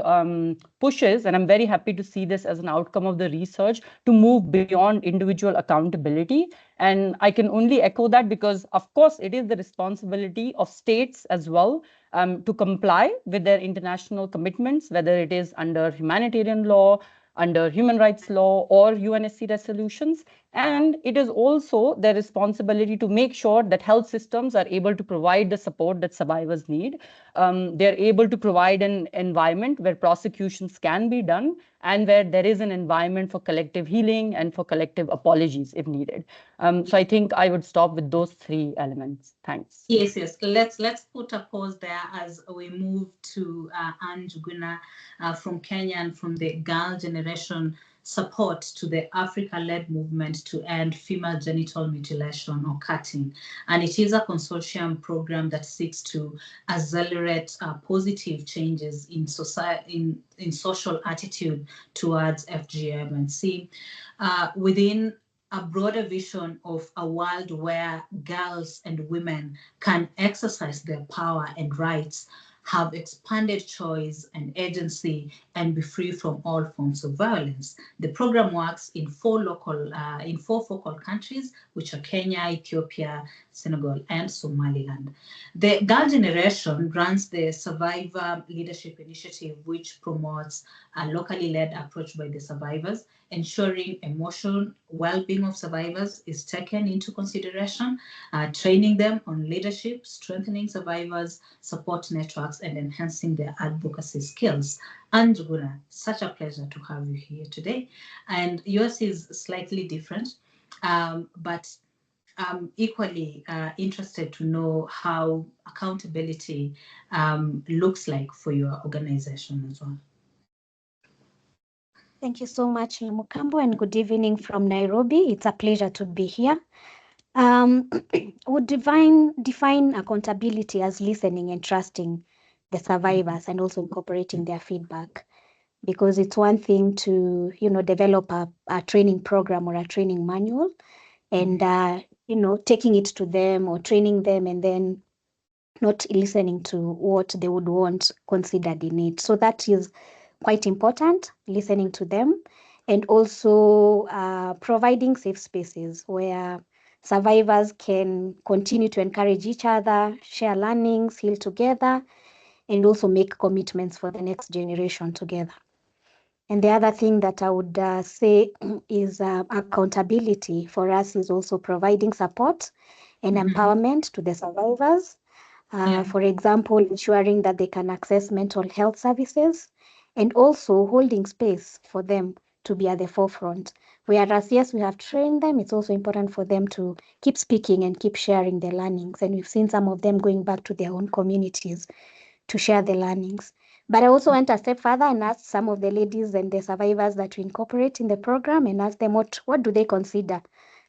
[SPEAKER 8] pushes, and I'm very happy to see this as an outcome of the research, to move beyond individual accountability. And I can only echo that because, of course, it is the responsibility of states as well to comply with their international commitments, whether it is under humanitarian law, under human rights law, or UNSC resolutions. And it is also their responsibility to make sure that health systems are able to provide the support that survivors need. They're able to provide an environment where prosecutions can be done and where there is an environment for collective healing and for collective apologies if needed. So I think I would stop with those three elements. Thanks.
[SPEAKER 5] Yes. Let's put a pause there as we move to Anne Njuguna from Kenya and from the Girl Generation support to the Africa-led movement to end female genital mutilation or cutting. And it is a consortium program that seeks to accelerate positive changes in society, in social attitude towards FGM and C within a broader vision of a world where girls and women can exercise their power and rights, have expanded choice and agency, and be free from all forms of violence. The program works in four focal countries, which are Kenya, Ethiopia, Senegal, and Somaliland. The Girl Generation runs the Survivor Leadership Initiative, which promotes a locally led approach by the survivors, ensuring emotional well-being of survivors is taken into consideration, training them on leadership, strengthening survivors' support networks, and enhancing their advocacy skills. And Njuguna, such a pleasure to have you here today. And yours is slightly different, but I'm equally interested to know how accountability looks like for your organization as well.
[SPEAKER 9] Thank you so much, Namukambo, and good evening from Nairobi. It's a pleasure to be here. Would define accountability as listening and trusting the survivors and also incorporating their feedback. Because it's one thing to, develop a training program or a training manual and, taking it to them or training them and then not listening to what they would want considered in it. So that is quite important, listening to them, and also providing safe spaces where survivors can continue to encourage each other, share learnings, heal together, and also make commitments for the next generation together. And the other thing that I would say is accountability for us is also providing support and empowerment to the survivors. For example, ensuring that they can access mental health services and also holding space for them to be at the forefront. Whereas, yes, we have trained them, it's also important for them to keep speaking and keep sharing their learnings. And we've seen some of them going back to their own communities to share the learnings. But I also went a step further and asked some of the ladies and the survivors that we incorporate in the program and asked them what do they consider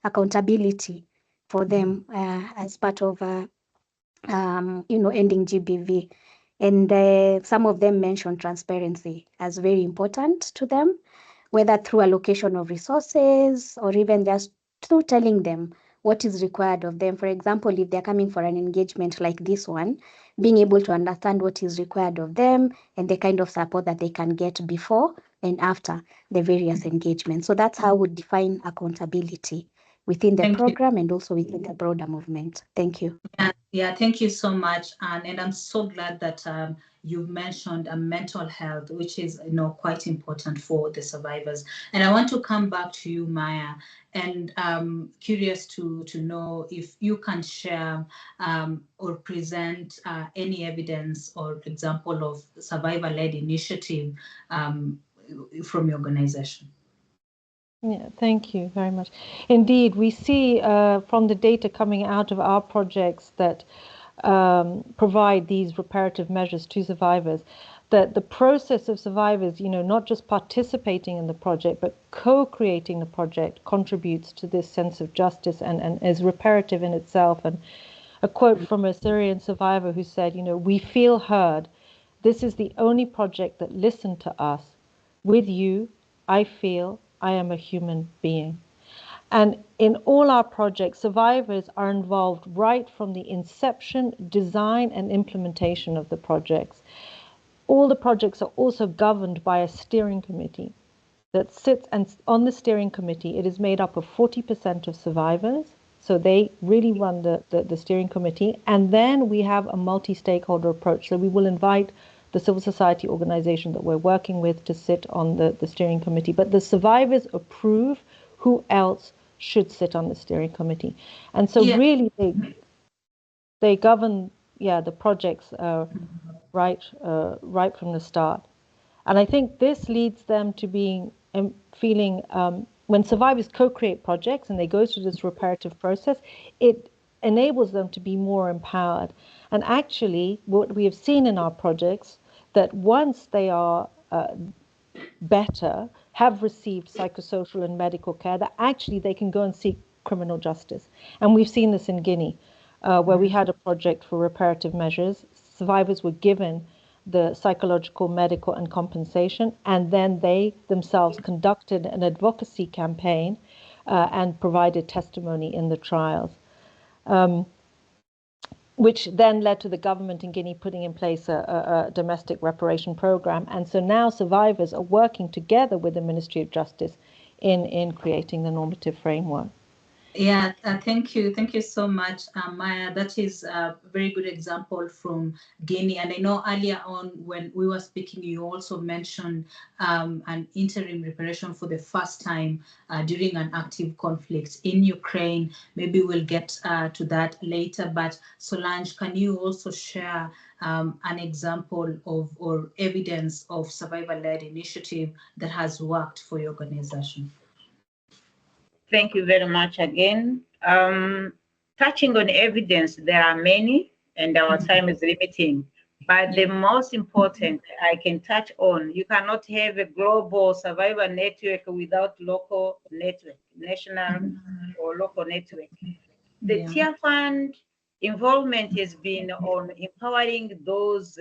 [SPEAKER 9] accountability for them as part of ending GBV. And some of them mentioned transparency as very important to them, whether through allocation of resources or even just through telling them what is required of them. For example, if they're coming for an engagement like this one, being able to understand what is required of them and the kind of support that they can get before and after the various engagements. So that's how we define accountability within the program and also within the broader movement. Thank you.
[SPEAKER 5] Yeah, thank you so much. And I'm so glad that you've mentioned mental health, which is quite important for the survivors. And I want to come back to you, Maya, and curious to know if you can share or present any evidence or example of survivor-led initiative from your organization.
[SPEAKER 6] Yeah, thank you very much. Indeed, we see from the data coming out of our projects that provide these reparative measures to survivors, that the process of survivors, not just participating in the project, but co-creating the project contributes to this sense of justice and is reparative in itself. And a quote from a Syrian survivor who said, we feel heard. This is the only project that listened to us. With you, I feel I am a human being. And in all our projects, survivors are involved right from the inception, design, and implementation of the projects. All the projects are also governed by a steering committee that sits, and on the steering committee, it is made up of 40% of survivors. So they really run the steering committee. And then we have a multi-stakeholder approach. So we will invite the civil society organization that we're working with to sit on the steering committee. But the survivors approve who else should sit on the steering committee. And so really they govern the projects right from the start. And I think this leads them to being feeling when survivors co-create projects and they go through this reparative process, it enables them to be more empowered. And actually, what we have seen in our projects, that once they are better, have received psychosocial and medical care, that actually they can go and seek criminal justice. And we've seen this in Guinea, where we had a project for reparative measures. Survivors were given the psychological, medical, and compensation, and then they themselves conducted an advocacy campaign and provided testimony in the trials. Which then led to the government in Guinea putting in place a domestic reparation program. And so now survivors are working together with the Ministry of Justice in creating the normative framework.
[SPEAKER 5] Yeah, thank you. Thank you so much, Maya. That is a very good example from Guinea. And I know earlier on when we were speaking, you also mentioned an interim reparation for the first time during an active conflict in Ukraine. Maybe we'll get to that later. But Solange, can you also share an example of or evidence of survivor-led initiative that has worked for your organization?
[SPEAKER 7] Thank you very much again. Touching on evidence, there are many, and our time is limiting. But the most important I can touch on, you cannot have a global survivor network without local network, national or local network. The Tier Fund involvement has been on empowering those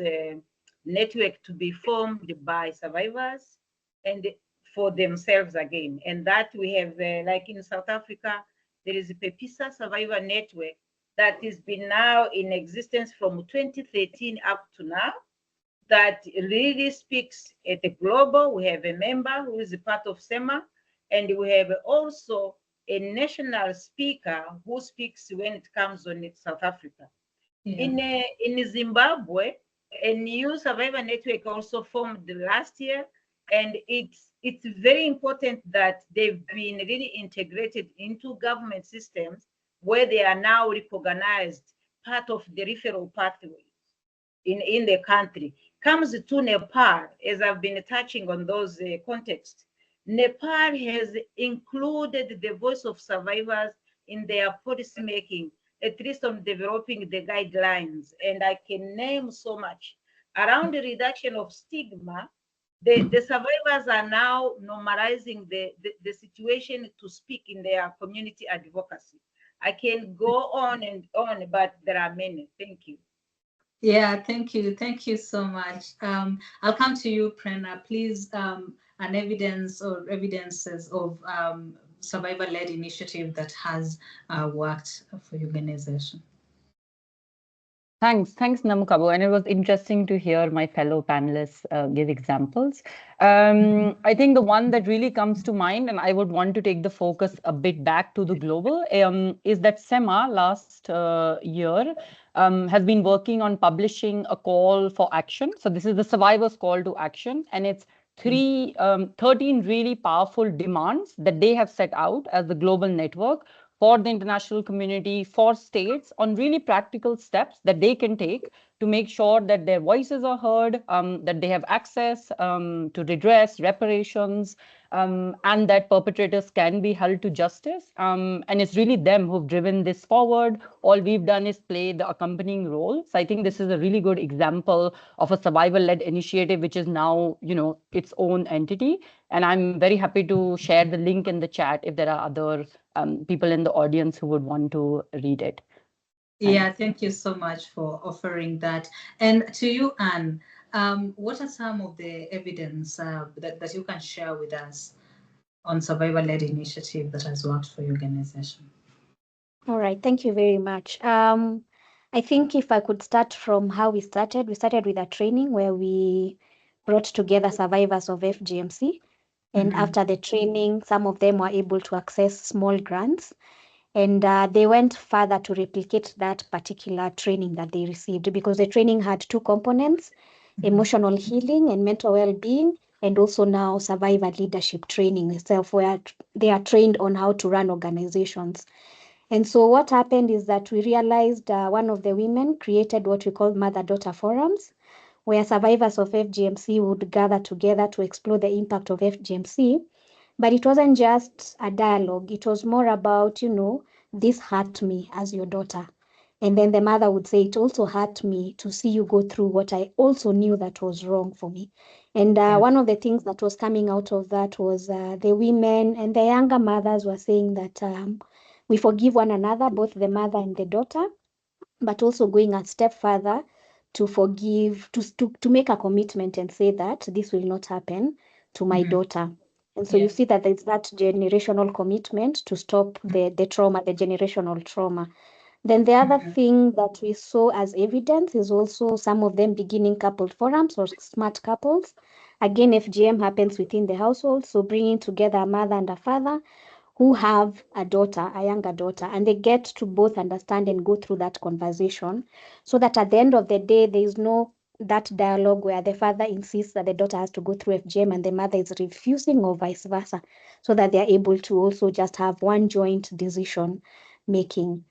[SPEAKER 7] network to be formed by survivors and for themselves again. And that we have, like in South Africa, there is a Pepisa Survivor Network that has been now in existence from 2013 up to now, that really speaks at the global. We have a member who is a part of SEMA, and we have also a national speaker who speaks when it comes on South Africa. Yeah. In Zimbabwe, a new survivor network also formed last year, and it's very important that they've been really integrated into government systems where they are now recognized part of the referral pathway in the country. Comes to Nepal, as I've been touching on those contexts, Nepal has included the voice of survivors in their policy making, at least on developing the guidelines. And I can name so much. Around the reduction of stigma, the survivors are now normalizing the situation to speak in their community advocacy. I can go on and on, but there are many. Thank you.
[SPEAKER 5] Yeah, thank you. Thank you so much. I'll come to you, Prerna. Please, an evidence or evidences of survivor-led initiative that has worked for your organization.
[SPEAKER 8] Thanks, Namukabo. And it was interesting to hear my fellow panelists give examples. I think the one that really comes to mind, and I would want to take the focus a bit back to the global, is that SEMA last year has been working on publishing a call for action. So this is the survivors' call to action, and it's 13 really powerful demands that they have set out as the global network for the international community, for states, on really practical steps that they can take to make sure that their voices are heard, that they have access to redress, reparations, and that perpetrators can be held to justice. And it's really them who've driven this forward. All we've done is play the accompanying role. So I think this is a really good example of a survivor-led initiative, which is now, its own entity. And I'm very happy to share the link in the chat if there are other people in the audience who would want to read it.
[SPEAKER 5] Yeah, thank you so much for offering that. And to you, Anne, what are some of the evidence that you can share with us on survivor-led initiative that has worked for your organization?
[SPEAKER 9] All right, thank you very much. I think if I could start from how we started with a training where we brought together survivors of FGMC. And after the training, some of them were able to access small grants. And they went further to replicate that particular training that they received, because the training had two components, emotional healing and mental well-being, and also now survivor leadership training itself, where they are trained on how to run organizations. And so what happened is that we realized one of the women created what we call mother-daughter forums, where survivors of FGMC would gather together to explore the impact of FGMC. But it wasn't just a dialogue. It was more about, this hurt me as your daughter. And then the mother would say, it also hurt me to see you go through what I also knew that was wrong for me. And one of the things that was coming out of that was the women and the younger mothers were saying that we forgive one another, both the mother and the daughter, but also going a step further to forgive, to make a commitment and say that this will not happen to my daughter. And so you see that there's that generational commitment to stop the trauma, the generational trauma. Then the other thing that we saw as evidence is also some of them beginning couple forums or smart couples. Again, FGM happens within the household, so bringing together a mother and a father who have a daughter, a younger daughter, and they get to both understand and go through that conversation, so that at the end of the day, there is no that dialogue where the father insists that the daughter has to go through FGM and the mother is refusing, or vice versa, so that they're able to also just have one joint decision making.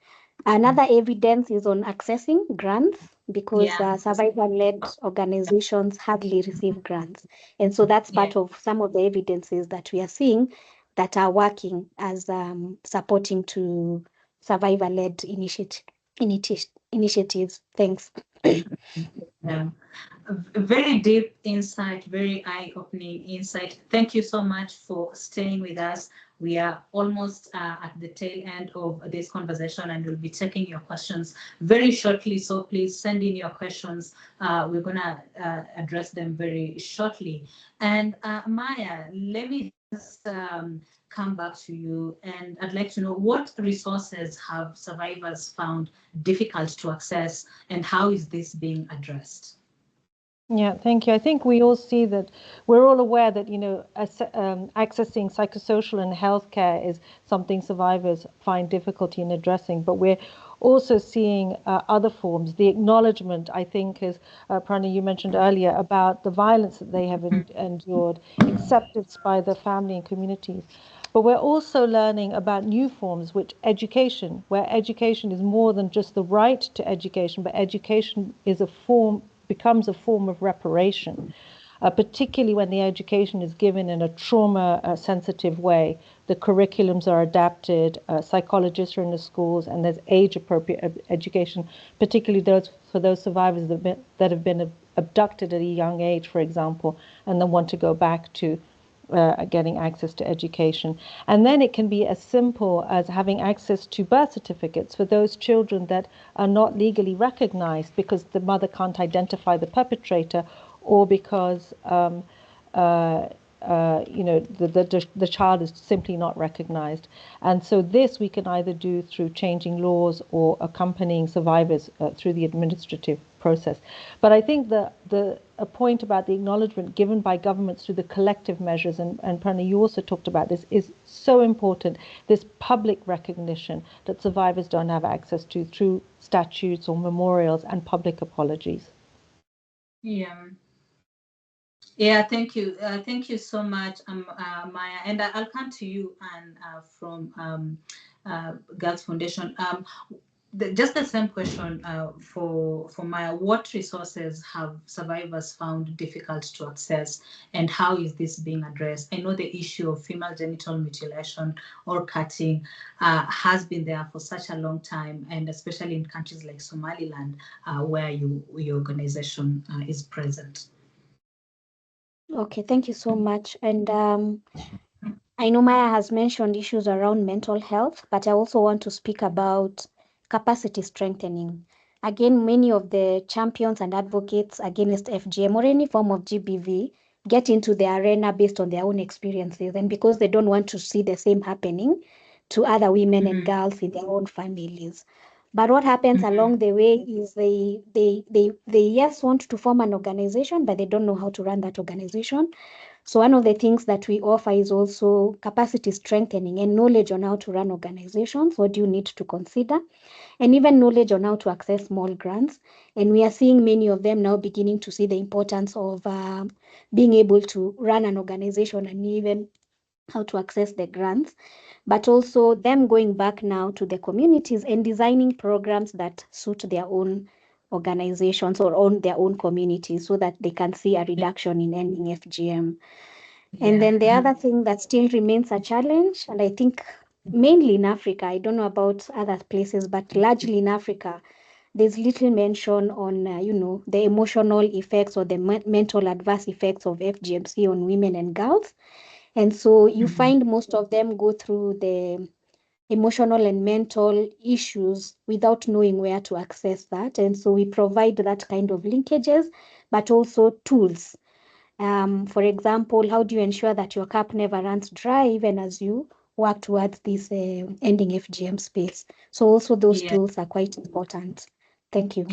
[SPEAKER 9] Another evidence is on accessing grants, because survivor-led organizations hardly receive grants. And so that's part of some of the evidences that we are seeing that are working as supporting to survivor-led initiatives. Thanks.
[SPEAKER 5] Very deep insight, very eye-opening insight. Thank you so much for staying with us. We are almost at the tail end of this conversation, and we'll be taking your questions very shortly. So please send in your questions. We're going to address them very shortly. And Maya, let me just come back to you, and I'd like to know what resources have survivors found difficult to access, and how is this being addressed?
[SPEAKER 6] Yeah, thank you. I think we all see that we're all aware that, accessing psychosocial and healthcare is something survivors find difficulty in addressing, but we're also seeing other forms. The acknowledgement, I think, is, Prana, you mentioned earlier, about the violence that they have endured, acceptance by the family and communities. But we're also learning about new forms, which education, where education is more than just the right to education, but education is becomes a form of reparation, particularly when the education is given in a trauma-sensitive way. The curriculums are adapted, psychologists are in the schools, and there's age-appropriate education, particularly for those survivors that have been abducted at a young age, for example, and then want to go back to getting access to education. And then it can be as simple as having access to birth certificates for those children that are not legally recognized because the mother can't identify the perpetrator, or because the child is simply not recognized. And so this we can either do through changing laws or accompanying survivors through the administrative process. But I think a point about the acknowledgement given by governments through the collective measures, and Prana, you also talked about this, is so important. This public recognition that survivors don't have access to through statutes or memorials and public apologies.
[SPEAKER 5] Yeah. Yeah, thank you. Thank you so much, Maya. And I'll come to you and from Girls Foundation. Just the same question for Maya. What resources have survivors found difficult to access, and how is this being addressed? I know the issue of female genital mutilation or cutting has been there for such a long time, and especially in countries like Somaliland, where your organization is present.
[SPEAKER 9] Okay, thank you so much. And I know Maya has mentioned issues around mental health, but I also want to speak about capacity strengthening. Again, many of the champions and advocates against FGM or any form of GBV get into the arena based on their own experiences, and because they don't want to see the same happening to other women and girls in their own families. But what happens along the way is they yes want to form an organization, but they don't know how to run that organization. So one of the things that we offer is also capacity strengthening and knowledge on how to run organizations. What do you need to consider? And even knowledge on how to access small grants. And we are seeing many of them now beginning to see the importance of being able to run an organization and even how to access the grants, but also them going back now to the communities and designing programs that suit their own organizations or on their own communities so that they can see a reduction in ending FGM. Yeah. And then the other thing that still remains a challenge, and I think mainly in Africa, I don't know about other places, but largely in Africa, there's little mention on, the emotional effects or the mental adverse effects of FGMC on women and girls. And so you find most of them go through the emotional and mental issues without knowing where to access that. And so we provide that kind of linkages, but also tools. For example, how do you ensure that your cup never runs dry even as you work towards this ending FGM space? So also those tools are quite important. Thank you.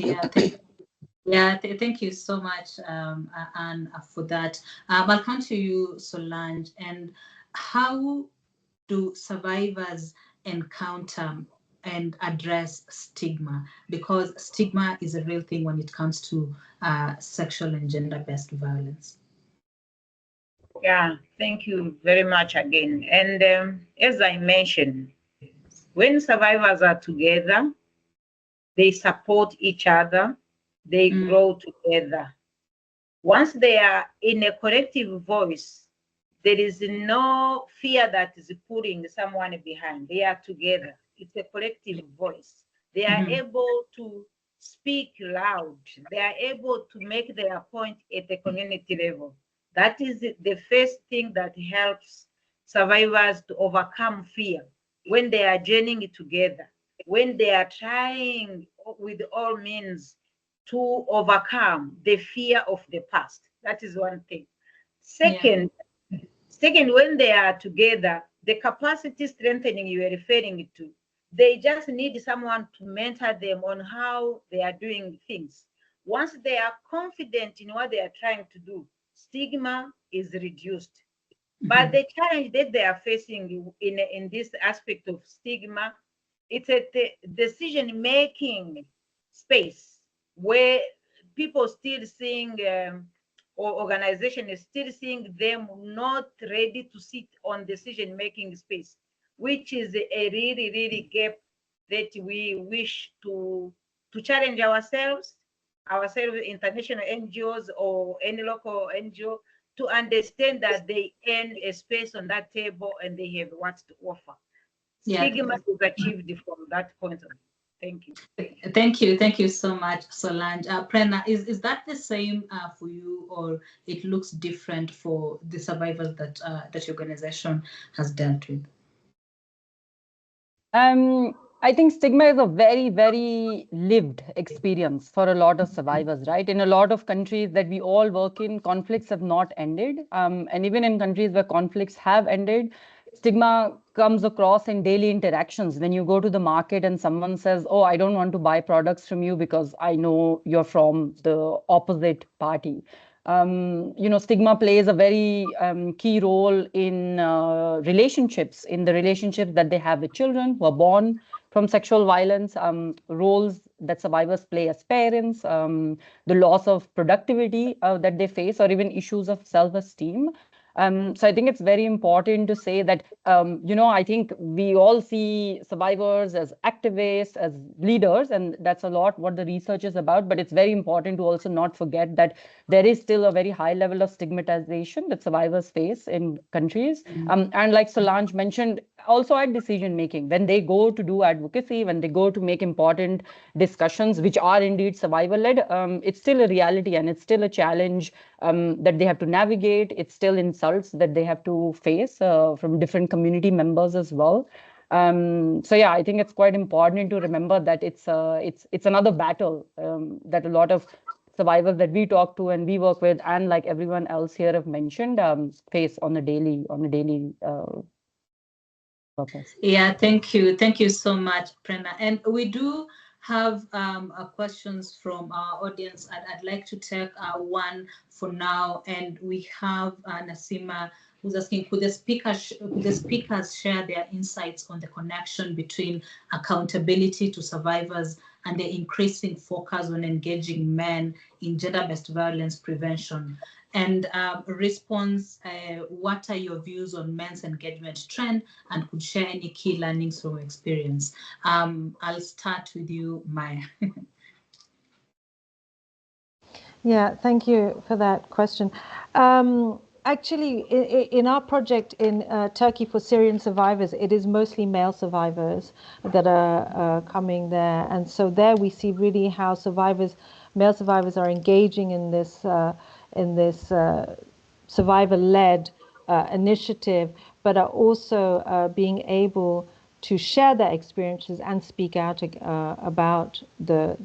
[SPEAKER 5] Thank you so much, Anne, for that. I'll come to you, Solange. And how do survivors encounter and address stigma? Because stigma is a real thing when it comes to sexual and gender-based violence.
[SPEAKER 7] Yeah, thank you very much again. And as I mentioned, when survivors are together, they support each other, they grow together. Once they are in a collective voice, there is no fear that is pulling someone behind. They are together. It's a collective voice. They are able to speak loud. They are able to make their point at the community level. That is the first thing that helps survivors to overcome fear when they are journeying together, when they are trying with all means to overcome the fear of the past. That is one thing. Second, when they are together, the capacity strengthening you are referring to, they just need someone to mentor them on how they are doing things. Once they are confident in what they are trying to do, stigma is reduced. But the challenge that they are facing in this aspect of stigma, it's a decision-making space where people still seeing, or organization is still seeing them not ready to sit on decision-making space, which is a really, really gap that we wish to challenge ourselves, international NGOs or any local NGO, to understand that they earn a space on that table and they have what to offer. Stigma is achieved from that point of view. Thank you.
[SPEAKER 5] Thank you so much, Solange. Prerna, is that the same for you, or it looks different for the survivors that that your organization has dealt with?
[SPEAKER 8] I think stigma is a very, very lived experience for a lot of survivors, right? In a lot of countries that we all work in, conflicts have not ended. And even in countries where conflicts have ended, stigma comes across in daily interactions. When you go to the market and someone says, oh, I don't want to buy products from you because I know you're from the opposite party. Stigma plays a very key role in relationships, in the relationships that they have with children who are born from sexual violence, roles that survivors play as parents, the loss of productivity that they face, or even issues of self-esteem. So I think it's very important to say that, I think we all see survivors as activists, as leaders, and that's a lot what the research is about. But it's very important to also not forget that there is still a very high level of stigmatization that survivors face in countries. And like Solange mentioned, also at decision making, when they go to do advocacy, when they go to make important discussions, which are indeed survivor-led, it's still a reality and it's still a challenge that they have to navigate. It's still insults that they have to face from different community members as well. So yeah, I think it's quite important to remember that it's another battle that a lot of survivors that we talk to and we work with, and like everyone else here have mentioned, face on a daily purpose.
[SPEAKER 5] Yeah, thank you so much, Prerna. And we do have questions from our audience. I'd like to take one for now, and we have Nasima, who's asking, could the speakers share their insights on the connection between accountability to survivors and the increasing focus on engaging men in gender-based violence prevention? And response, what are your views on men's engagement trend, and could share any key learnings from experience? I'll start with you, Maya.
[SPEAKER 6] Yeah, thank you for that question. Actually, in our project in Turkey for Syrian survivors, it is mostly male survivors that are coming there. And so there we see really how male survivors are engaging in this survivor-led initiative, but are also being able to share their experiences and speak out about the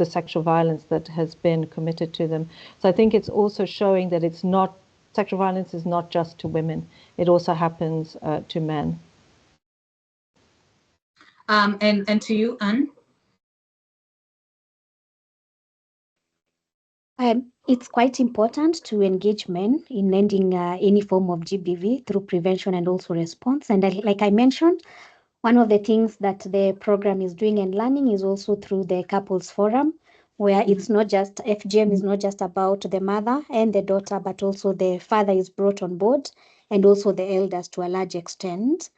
[SPEAKER 6] sexual violence that has been committed to them. So I think it's also showing that sexual violence is not just to women, it also happens to men.
[SPEAKER 5] And to you, Anne?
[SPEAKER 9] It's quite important to engage men in ending any form of GBV through prevention and also response. And like I mentioned, one of the things that the program is doing and learning is also through the couples forum, where it's not just, FGM is not just about the mother and the daughter, but also the father is brought on board and also the elders to a large extent.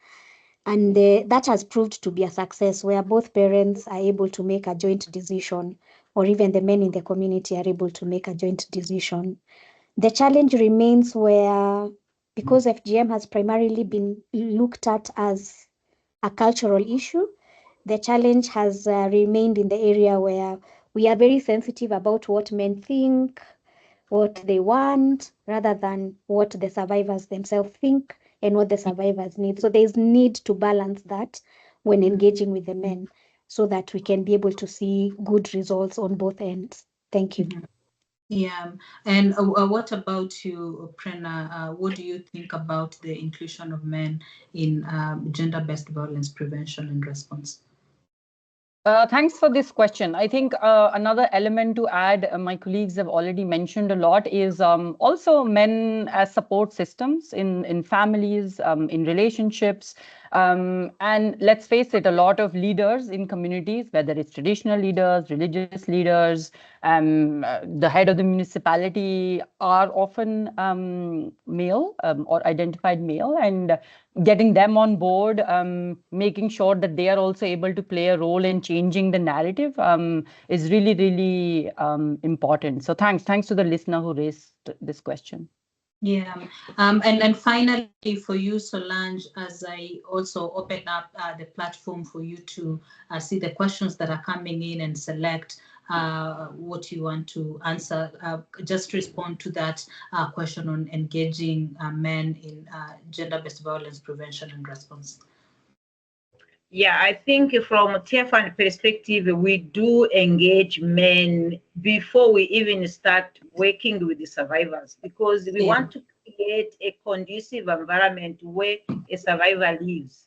[SPEAKER 9] And that has proved to be a success, where both parents are able to make a joint decision, or even the men in the community are able to make a joint decision. The challenge remains where, because FGM has primarily been looked at as a cultural issue, the challenge has remained in the area where we are very sensitive about what men think, what they want, rather than what the survivors themselves think and what the survivors need. So there's need to balance that when engaging with the men so that we can be able to see good results on both ends. Thank you.
[SPEAKER 5] Yeah, and what about you, Prerna? What do you think about the inclusion of men in gender-based violence prevention and response?
[SPEAKER 8] Thanks for this question. I think another element to add, my colleagues have already mentioned a lot, is also men as support systems in families, in relationships. And let's face it, a lot of leaders in communities, whether it's traditional leaders, religious leaders, the head of the municipality, are often male or identified male, and getting them on board, making sure that they are also able to play a role in changing the narrative is really, really important. So thanks to the listener who raised this question.
[SPEAKER 5] Yeah, and then finally for you, Solange, as I also open up the platform for you to see the questions that are coming in and select what you want to answer, just respond to that question on engaging men in gender-based violence prevention and response.
[SPEAKER 7] Yeah, I think from a TFN perspective, we do engage men before we even start working with the survivors, because we want to create a conducive environment where a survivor lives.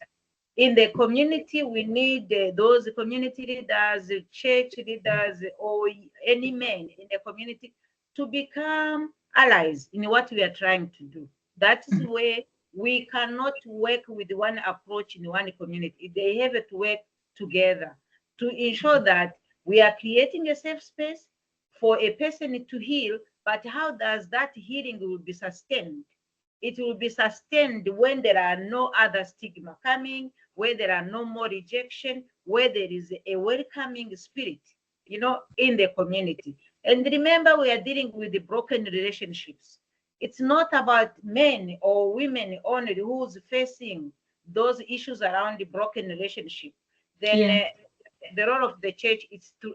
[SPEAKER 7] In the community, we need those community leaders, church leaders, or any men in the community to become allies in what we are trying to do. That is where we cannot work with one approach in one community. They have to work together to ensure that we are creating a safe space for a person to heal. But how does that healing will be sustained? It will be sustained when there are no other stigma coming, where there are no more rejection, where there is a welcoming spirit, you know, in the community. And remember, we are dealing with the broken relationships. It's not about men or women only who's facing those issues around the broken relationship. Then the role of the church is to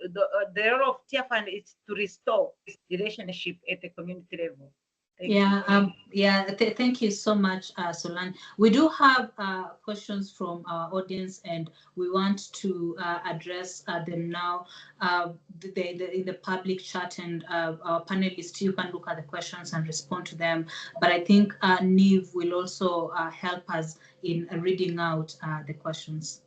[SPEAKER 7] the role of TFN is to restore relationship at the community level.
[SPEAKER 5] Thank you so much, Solange. We do have questions from our audience, and we want to address them now in the public chat, and our panelists, you can look at the questions and respond to them. But I think Niv will also help us in reading out the questions.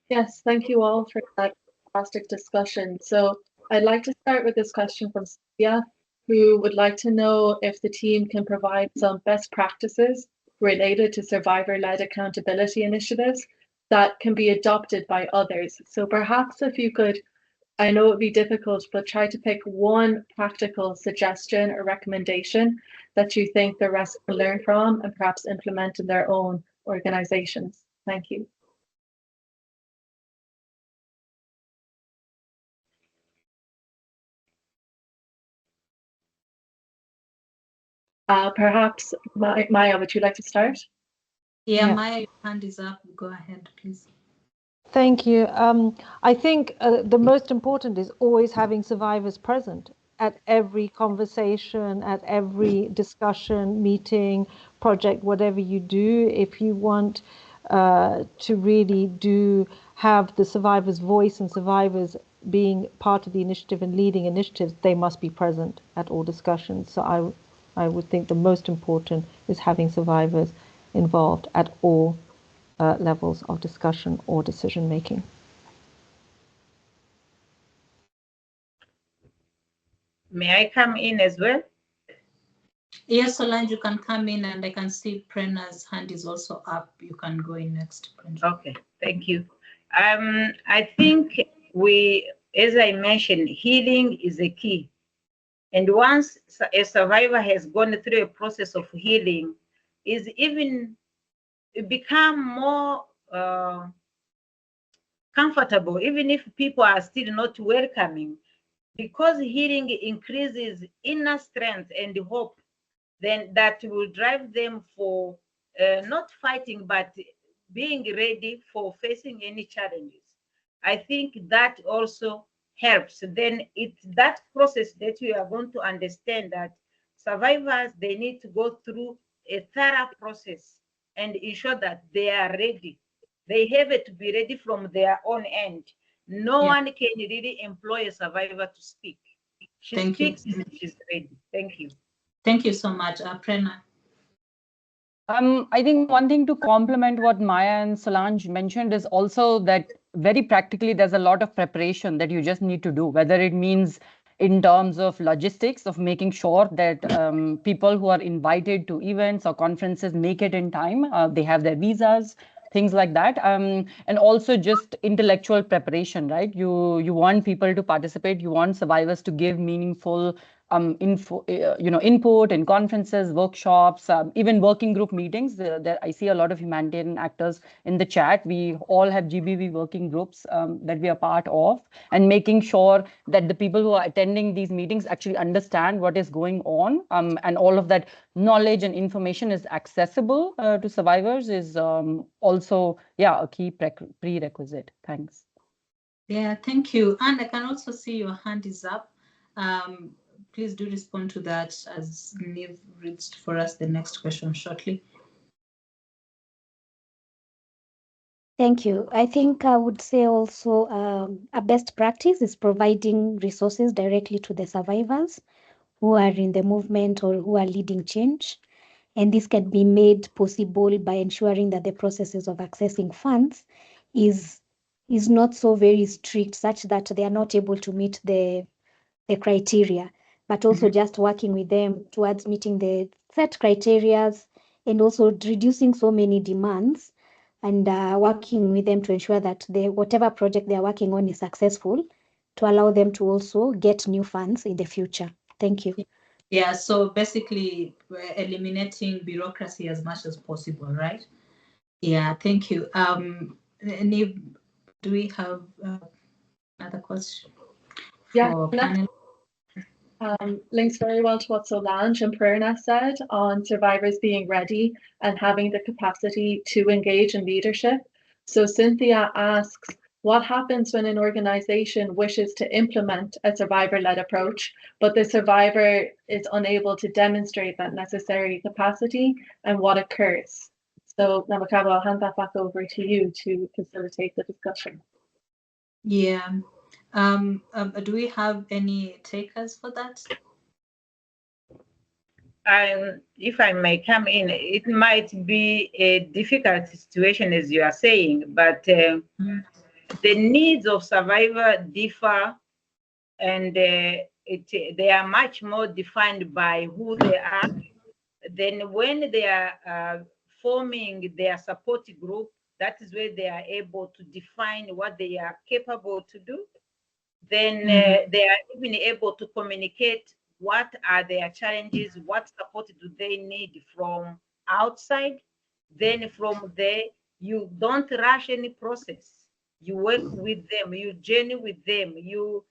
[SPEAKER 2] Yes, thank you all for that fantastic discussion. So I'd like to start with this question from Sophia, who would like to know if the team can provide some best practices related to survivor-led accountability initiatives that can be adopted by others. So perhaps if you could, I know it'd be difficult, but try to pick one practical suggestion or recommendation that you think the rest can learn from and perhaps implement in their own organizations. Thank you. Perhaps Maya, would you like to start?
[SPEAKER 5] Yeah, Maya, your hand is up. Go ahead, please.
[SPEAKER 6] Thank you. I think the most important is always having survivors present at every conversation, at every discussion, meeting, project, whatever you do. If you want to really have the survivors' voice and survivors being part of the initiative and leading initiatives, they must be present at all discussions. So I would think the most important is having survivors involved at all levels of discussion or decision making.
[SPEAKER 7] May I come in as well?
[SPEAKER 5] Yes, Solange, you can come in, and I can see Prerna's hand is also up. You can go in next, Prerna.
[SPEAKER 7] Okay, thank you. I think as I mentioned, healing is a key. And once a survivor has gone through a process of healing, it become more comfortable, even if people are still not welcoming, because healing increases inner strength and hope. Then that will drive them for not fighting, but being ready for facing any challenges. I think that also helps, then it's that process that you are going to understand that survivors, they need to go through a thorough process and ensure that they are ready. They have to be ready from their own end. No one can really employ a survivor to speak. She speaks when she's ready. Thank you.
[SPEAKER 5] Thank you so much, Prerna.
[SPEAKER 8] I think one thing to complement what Maya and Solange mentioned is also that very practically there's a lot of preparation that you just need to do, whether it means in terms of logistics of making sure that people who are invited to events or conferences make it in time, they have their visas, things like that, and also just intellectual preparation, right? You want people to participate, you want survivors to give meaningful input in conferences, workshops, even working group meetings. There I see a lot of humanitarian actors in the chat. We all have GBV working groups that we are part of, and making sure that the people who are attending these meetings actually understand what is going on, and all of that knowledge and information is accessible to survivors is also, a key prerequisite. Thanks.
[SPEAKER 5] Yeah, thank you. And I can also see your hand is up. Please do respond to that as Niv reads for us the next question shortly.
[SPEAKER 9] Thank you. I think I would say also a best practice is providing resources directly to the survivors who are in the movement or who are leading change. And this can be made possible by ensuring that the processes of accessing funds is not so very strict, such that they are not able to meet the criteria, but also just working with them towards meeting the set criteria and also reducing so many demands, and working with them to ensure that whatever project they are working on is successful, to allow them to also get new funds in the future. Thank you.
[SPEAKER 5] Yeah, so basically we're eliminating bureaucracy as much as possible, right? Yeah, thank you. Niv, do we have another question?
[SPEAKER 2] Links very well to what Solange and Prerna said on survivors being ready and having the capacity to engage in leadership. So Cynthia asks, what happens when an organization wishes to implement a survivor-led approach, but the survivor is unable to demonstrate that necessary capacity, and what occurs? So Namakaba, I'll hand that back over to you to facilitate the discussion.
[SPEAKER 5] Yeah. Do we have any takers for that?
[SPEAKER 7] If I may come in, it might be a difficult situation, as you are saying, but the needs of survivor differ, and they are much more defined by who they are. Then when they are forming their support group, that is where they are able to define what they are capable to do. Then they are even able to communicate what are their challenges, what support do they need from outside. Then from there, you don't rush any process. You work with them, you journey with them, you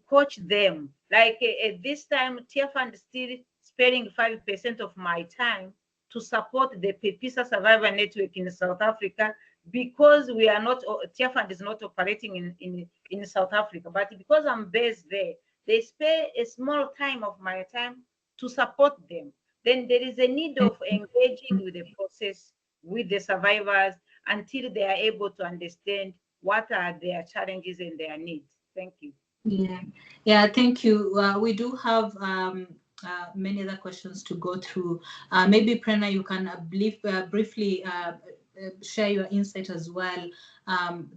[SPEAKER 7] coach them. Like at this time, Tier Fund is still sparing 5% of my time to support the PEPISA Survivor Network in South Africa, because we are not, Tier Fund is not operating in South Africa, but because I'm based there, they spare a small time of my time to support them. Then there is a need of engaging with the process with the survivors until they are able to understand what are their challenges and their needs. Thank you.
[SPEAKER 5] Yeah, thank you. We do have many other questions to go through. Maybe Prerna, you can briefly share your insight as well.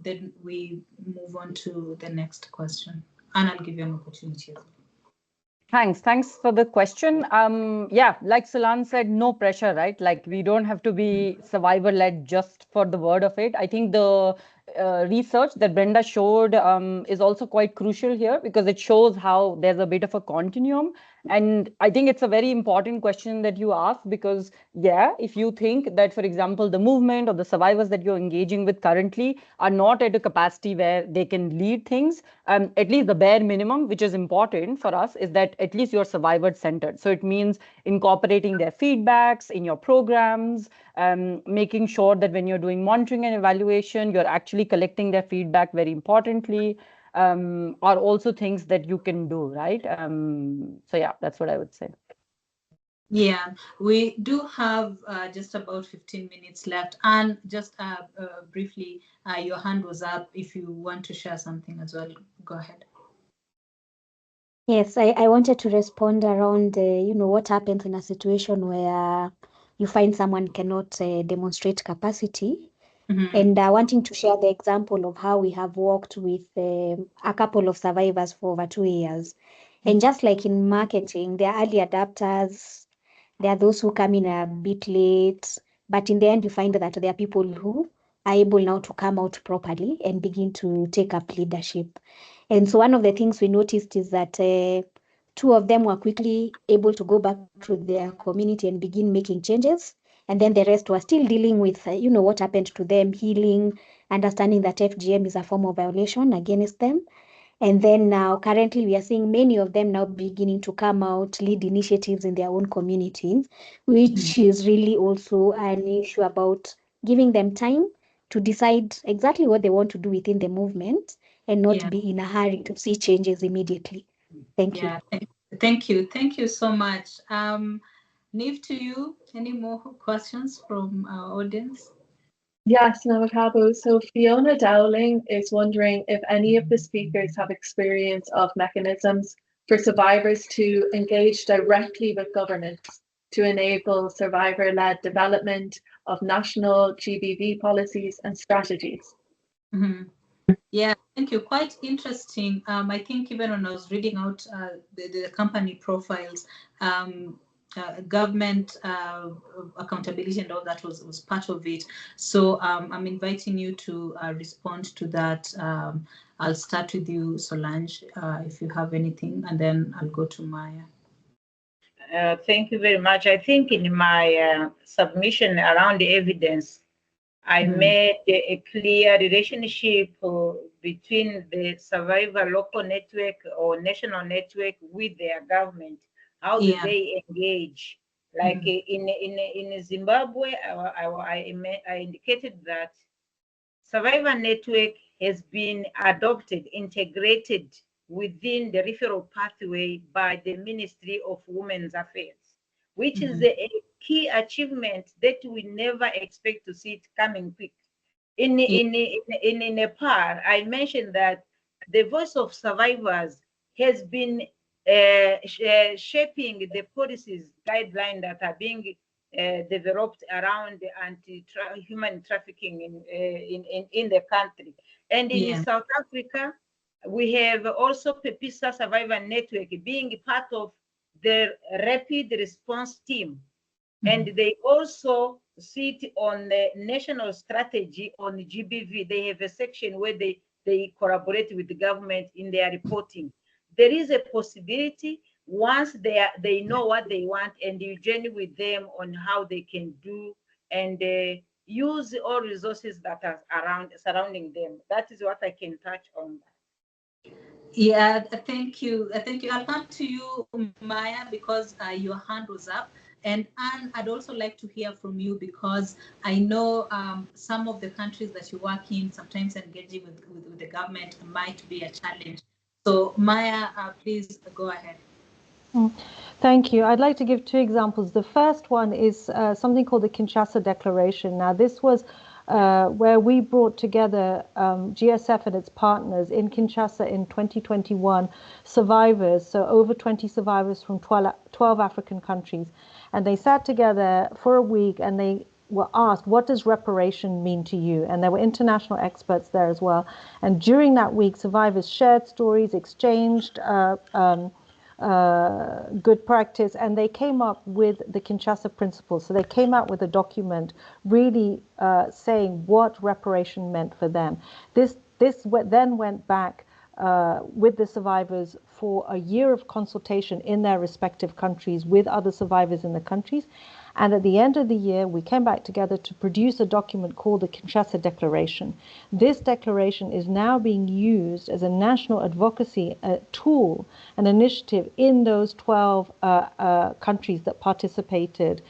[SPEAKER 5] Then we move on to the next question, and I'll give you an opportunity as well.
[SPEAKER 8] Thanks for the question. Like Solange said, no pressure, right? Like, we don't have to be survivor-led just for the word of it. I think the research that Brenda showed is also quite crucial here, because it shows how there's a bit of a continuum. And I think it's a very important question that you ask, because if you think that, for example, the movement or the survivors that you're engaging with currently are not at a capacity where they can lead things, at least the bare minimum, which is important for us, is that at least you're survivor-centered. So it means incorporating their feedbacks in your programs, making sure that when you're doing monitoring and evaluation, you're actually collecting their feedback very importantly. are also things that you can do, right? So yeah, that's what I would say.
[SPEAKER 5] Yeah, we do have just about 15 minutes left. And just briefly, your hand was up. If you want to share something as well, go ahead.
[SPEAKER 9] Yes, I wanted to respond around, what happens in a situation where you find someone cannot demonstrate capacity.
[SPEAKER 5] Mhm.
[SPEAKER 9] And wanting to share the example of how we have worked with a couple of survivors for over 2 years. And just like in marketing, there are early adapters, there are those who come in a bit late, but in the end, you find that there are people who are able now to come out properly and begin to take up leadership. And so one of the things we noticed is that 2 of them were quickly able to go back to their community and begin making changes. And then the rest were still dealing with, what happened to them, healing, understanding that FGM is a form of violation against them. And then now, currently, we are seeing many of them now beginning to come out, lead initiatives in their own communities, which is really also an issue about giving them time to decide exactly what they want to do within the movement and not be in a hurry to see changes immediately. Thank you.
[SPEAKER 5] Thank you. Thank you so much. Niv, to you, any more questions from our audience?
[SPEAKER 2] Yes, Namakabu. So Fiona Dowling is wondering if any of the speakers have experience of mechanisms for survivors to engage directly with governments to enable survivor-led development of national GBV policies and strategies.
[SPEAKER 5] Yeah, thank you. Quite interesting. I think even when I was reading out the company profiles, government accountability and all that was part of it. So I'm inviting you to respond to that. I'll start with you, Solange, if you have anything, and then I'll go to Maya.
[SPEAKER 7] Thank you very much. I think in my submission around the evidence, I made a clear relationship between the survivor local network or national network with their government. How do they engage? Like in Zimbabwe, I indicated that survivor network has been adopted, integrated within the referral pathway by the Ministry of Women's Affairs, which is a key achievement that we never expect to see it coming quick. In Nepal, I mentioned that the voice of survivors has been shaping the policies guidelines that are being developed around anti-human trafficking in the country. And in South Africa, we have also Pepisa Survivor Network being part of the rapid response team. And they also sit on the national strategy on GBV. They have a section where they collaborate with the government in their reporting. There is a possibility once they know what they want and you journey with them on how they can do and use all resources that are surrounding them. That is what I can touch on.
[SPEAKER 5] Yeah, thank you. Thank you. I'll come to you, Maya, because your hand was up. And Anne, I'd also like to hear from you because I know some of the countries that you work in, sometimes engaging with the government might be a challenge. So Maya, please go ahead.
[SPEAKER 6] Thank you. I'd like to give 2 examples. The first one is something called the Kinshasa Declaration. Now, this was where we brought together GSF and its partners in Kinshasa in 2021, survivors, so over 20 survivors from 12 African countries. And they sat together for a week and they were asked, what does reparation mean to you? And there were international experts there as well. And during that week, survivors shared stories, exchanged good practice, and they came up with the Kinshasa Principles. So they came out with a document really saying what reparation meant for them. This then went back with the survivors for a year of consultation in their respective countries with other survivors in the countries. And at the end of the year, we came back together to produce a document called the Kinshasa Declaration. This declaration is now being used as a national advocacy tool, an initiative in those 12 countries that participated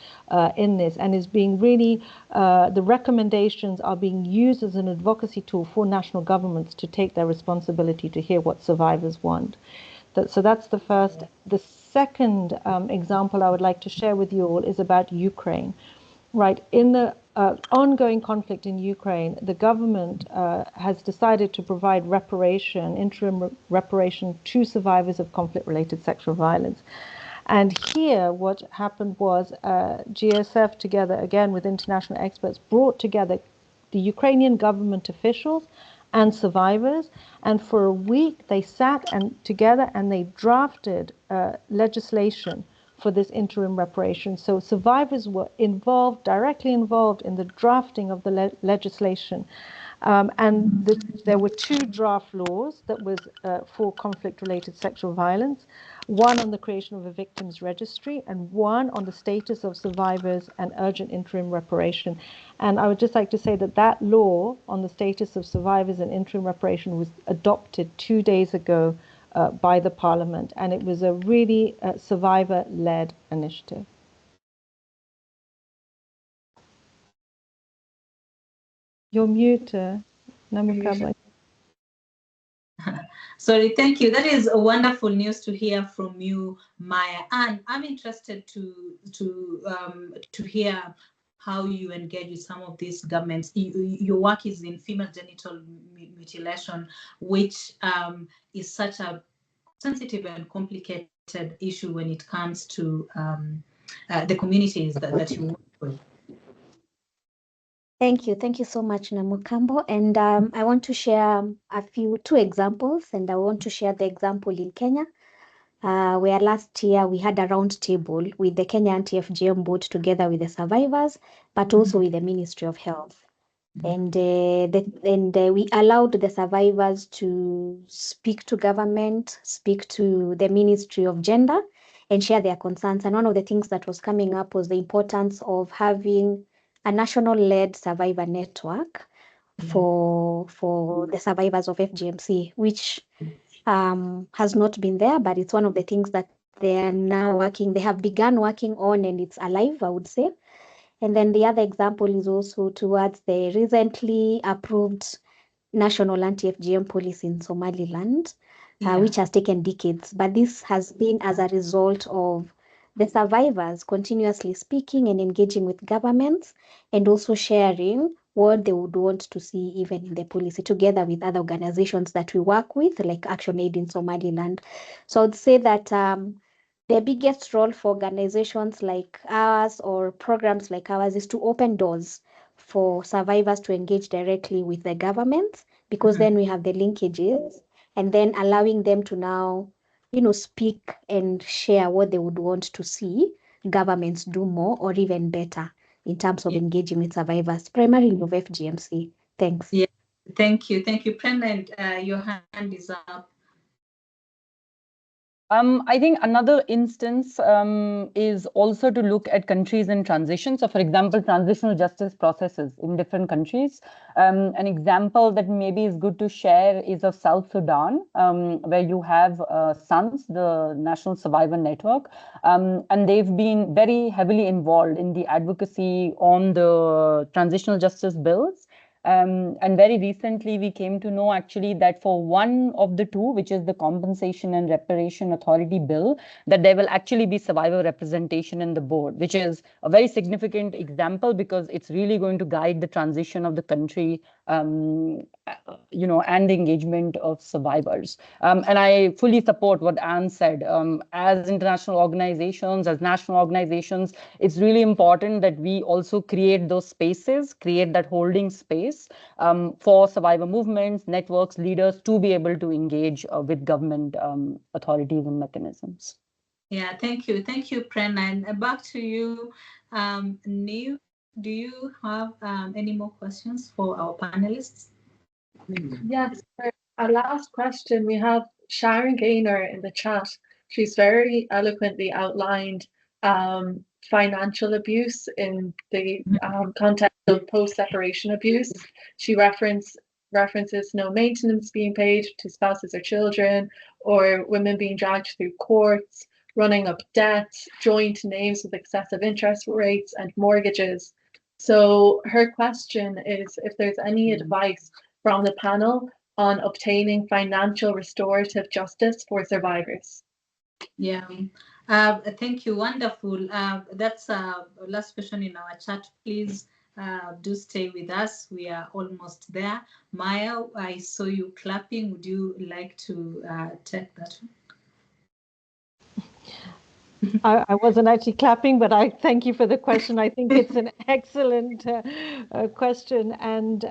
[SPEAKER 6] in this, and is being really, the recommendations are being used as an advocacy tool for national governments to take their responsibility to hear what survivors want. So that's the first. The second example I would like to share with you all is about Ukraine. Right, in the ongoing conflict in Ukraine, the government has decided to provide reparation, interim reparation to survivors of conflict-related sexual violence. And here what happened was GSF, together again with international experts, brought together the Ukrainian government officials and survivors, and for a week they sat together and they drafted legislation for this interim reparation. So survivors were directly involved in the drafting of the legislation. There were two draft laws that was for conflict-related sexual violence, one on the creation of a victims registry and one on the status of survivors and urgent interim reparation. And I would just like to say that that law on the status of survivors and interim reparation was adopted 2 days ago by the Parliament, and it was a really survivor-led initiative. You're mute, Namukaba.
[SPEAKER 5] Sorry, thank you. That is a wonderful news to hear from you, Maya. And I'm interested to hear how you engage with some of these governments. Your work is in female genital mutilation, which is such a sensitive and complicated issue when it comes to the communities that you work with.
[SPEAKER 9] Thank you so much, Namukambo. And I want to share two examples, and I want to share the example in Kenya, where last year we had a round table with the Kenya Anti-FGM board together with the survivors, but also with the Ministry of Health. And we allowed the survivors to speak to government, speak to the Ministry of Gender, and share their concerns. And one of the things that was coming up was the importance of having a national-led survivor network for the survivors of FGMC, which has not been there, but it's one of the things that they are now working. They have begun working on, and it's alive, I would say. And then the other example is also towards the recently approved national anti-FGM policy in Somaliland, which has taken decades. But this has been as a result of the survivors continuously speaking and engaging with governments, and also sharing what they would want to see even in the policy, together with other organizations that we work with, like ActionAid in Somaliland. So I would say that the biggest role for organizations like ours or programs like ours is to open doors for survivors to engage directly with the government, because then we have the linkages, and then allowing them to now, speak and share what they would want to see governments do more or even better in terms of engaging with survivors, primarily of FGMC. Thanks.
[SPEAKER 5] Yeah, thank you. Brenda, your hand is up.
[SPEAKER 8] I think another instance is also to look at countries in transition. So, for example, transitional justice processes in different countries. An example that maybe is good to share is of South Sudan, where you have SUNS, the National Survivor Network, and they've been very heavily involved in the advocacy on the transitional justice bills. And very recently, we came to know actually that for one of the two, which is the Compensation and Reparation Authority bill, that there will actually be survivor representation in the board, which is a very significant example because it's really going to guide the transition of the country, and the engagement of survivors. And I fully support what Anne said. As international organizations, as national organizations, it's really important that we also create those spaces, create that holding space for survivor movements, networks, leaders to be able to engage with government authorities and mechanisms.
[SPEAKER 5] Yeah, thank you, Prerna. And back to you, Neil. Do you have any more questions for our panelists?
[SPEAKER 2] Yes, for our last question, we have Sharon Gaynor in the chat. She's very eloquently outlined financial abuse in the context of post-separation abuse. She references no maintenance being paid to spouses or children, or women being dragged through courts, running up debts, joint names with excessive interest rates and mortgages. So her question is if there's any advice from the panel on obtaining financial restorative justice for survivors.
[SPEAKER 5] Yeah, thank you. Wonderful. That's last question in our chat. Please do stay with us. We are almost there. Maya, I saw you clapping. Would you like to take that one?
[SPEAKER 6] I wasn't actually clapping, but I thank you for the question. I think it's an excellent question, and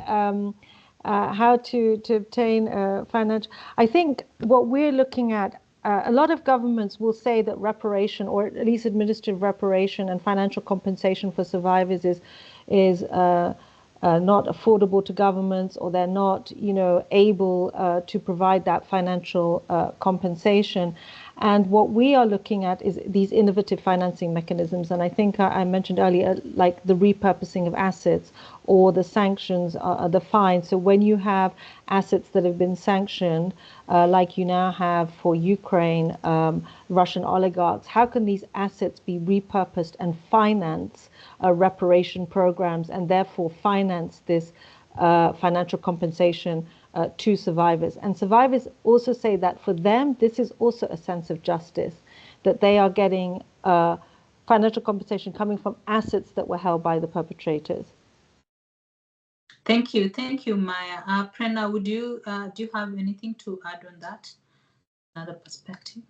[SPEAKER 6] how to obtain financial. I think what we're looking at, a lot of governments will say that reparation, or at least administrative reparation and financial compensation for survivors is not affordable to governments, or they're not, able to provide that financial compensation. And what we are looking at is these innovative financing mechanisms. And I think I mentioned earlier, like the repurposing of assets or the sanctions, the fines. So when you have assets that have been sanctioned, like you now have for Ukraine, Russian oligarchs, how can these assets be repurposed and finance reparation programs, and therefore finance this financial compensation to survivors? And survivors also say that for them, this is also a sense of justice, that they are getting financial compensation coming from assets that were held by the perpetrators.
[SPEAKER 5] Thank you, Maya. Prerna, do you have anything to add on that? Another perspective?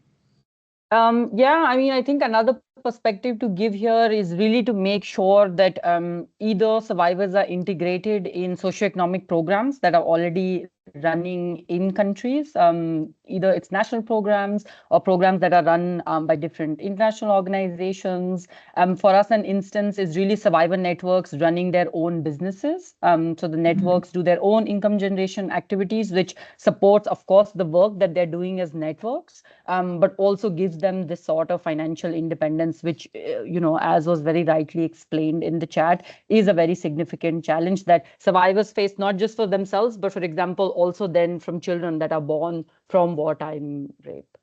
[SPEAKER 8] Yeah, I mean, I think another perspective to give here is really to make sure that either survivors are integrated in socioeconomic programs that are already running in countries, either it's national programs or programs that are run by different international organizations. For us, an instance is really survivor networks running their own businesses. So the networks do their own income generation activities, which supports, of course, the work that they're doing as networks, but also gives them this sort of financial independence, which, as was very rightly explained in the chat, is a very significant challenge that survivors face, not just for themselves, but for example, also then from children that are born from wartime rape.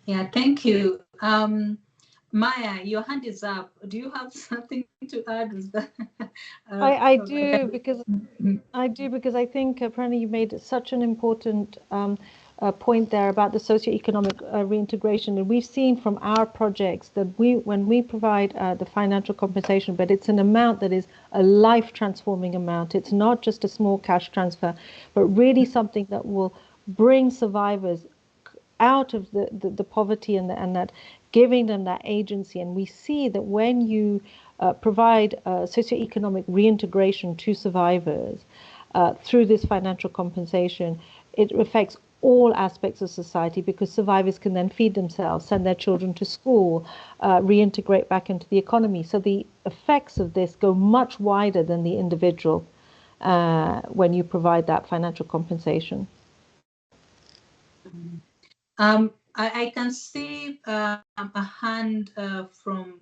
[SPEAKER 5] Yeah, thank you. Maya, your hand is up. Do you have something to add with that?
[SPEAKER 6] I do, because I think, Prerna, you made such an important point there about the socioeconomic reintegration. And we've seen from our projects that when we provide the financial compensation, but it's an amount that is a life-transforming amount. It's not just a small cash transfer, but really something that will bring survivors out of the poverty and that giving them that agency. And we see that when you provide socioeconomic reintegration to survivors through this financial compensation, it affects all aspects of society, because survivors can then feed themselves, send their children to school, reintegrate back into the economy. So the effects of this go much wider than the individual when you provide that financial compensation.
[SPEAKER 5] I can see a hand from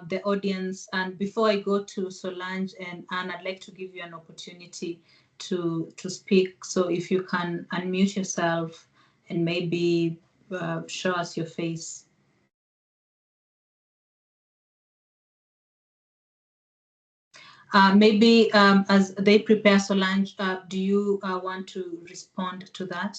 [SPEAKER 5] the audience, and before I go to Solange and Anne, I'd like to give you an opportunity to speak. So if you can unmute yourself and maybe show us your face. Maybe as they prepare, Solange, do you want to respond to that?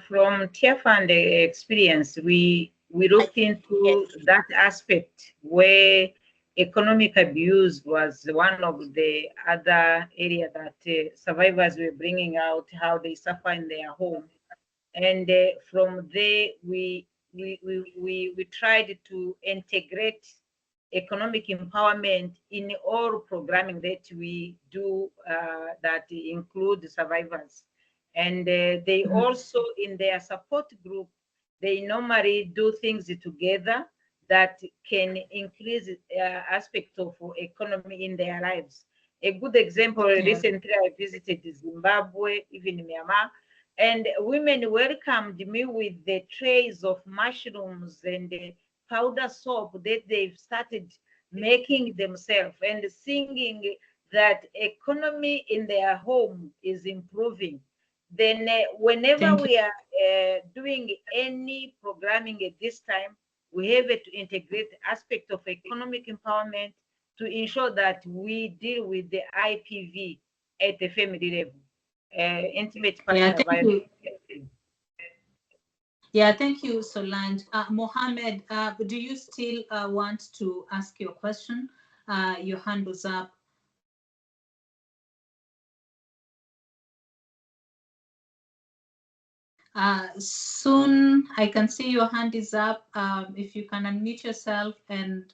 [SPEAKER 7] From Tear Fund experience, we looked into that aspect where economic abuse was one of the other area that survivors were bringing out, how they suffer in their home. And from there, we tried to integrate economic empowerment in all programming that we do that include survivors. And they also, in their support group, they normally do things together that can increase aspects of economy in their lives. A good example, recently I visited Zimbabwe, even Myanmar, And women welcomed me with the trays of mushrooms and powder soap that they've started making themselves, and singing that economy in their home is improving. Then whenever we are doing any programming at this time, we have to integrate the aspect of economic empowerment to ensure that we deal with the IPV at the family level. Intimate partner violence.
[SPEAKER 5] Yeah, thank you, Solange. Mohammed, do you still want to ask your question? Your hand was up. Soon, I can see your hand is up. If you can unmute yourself and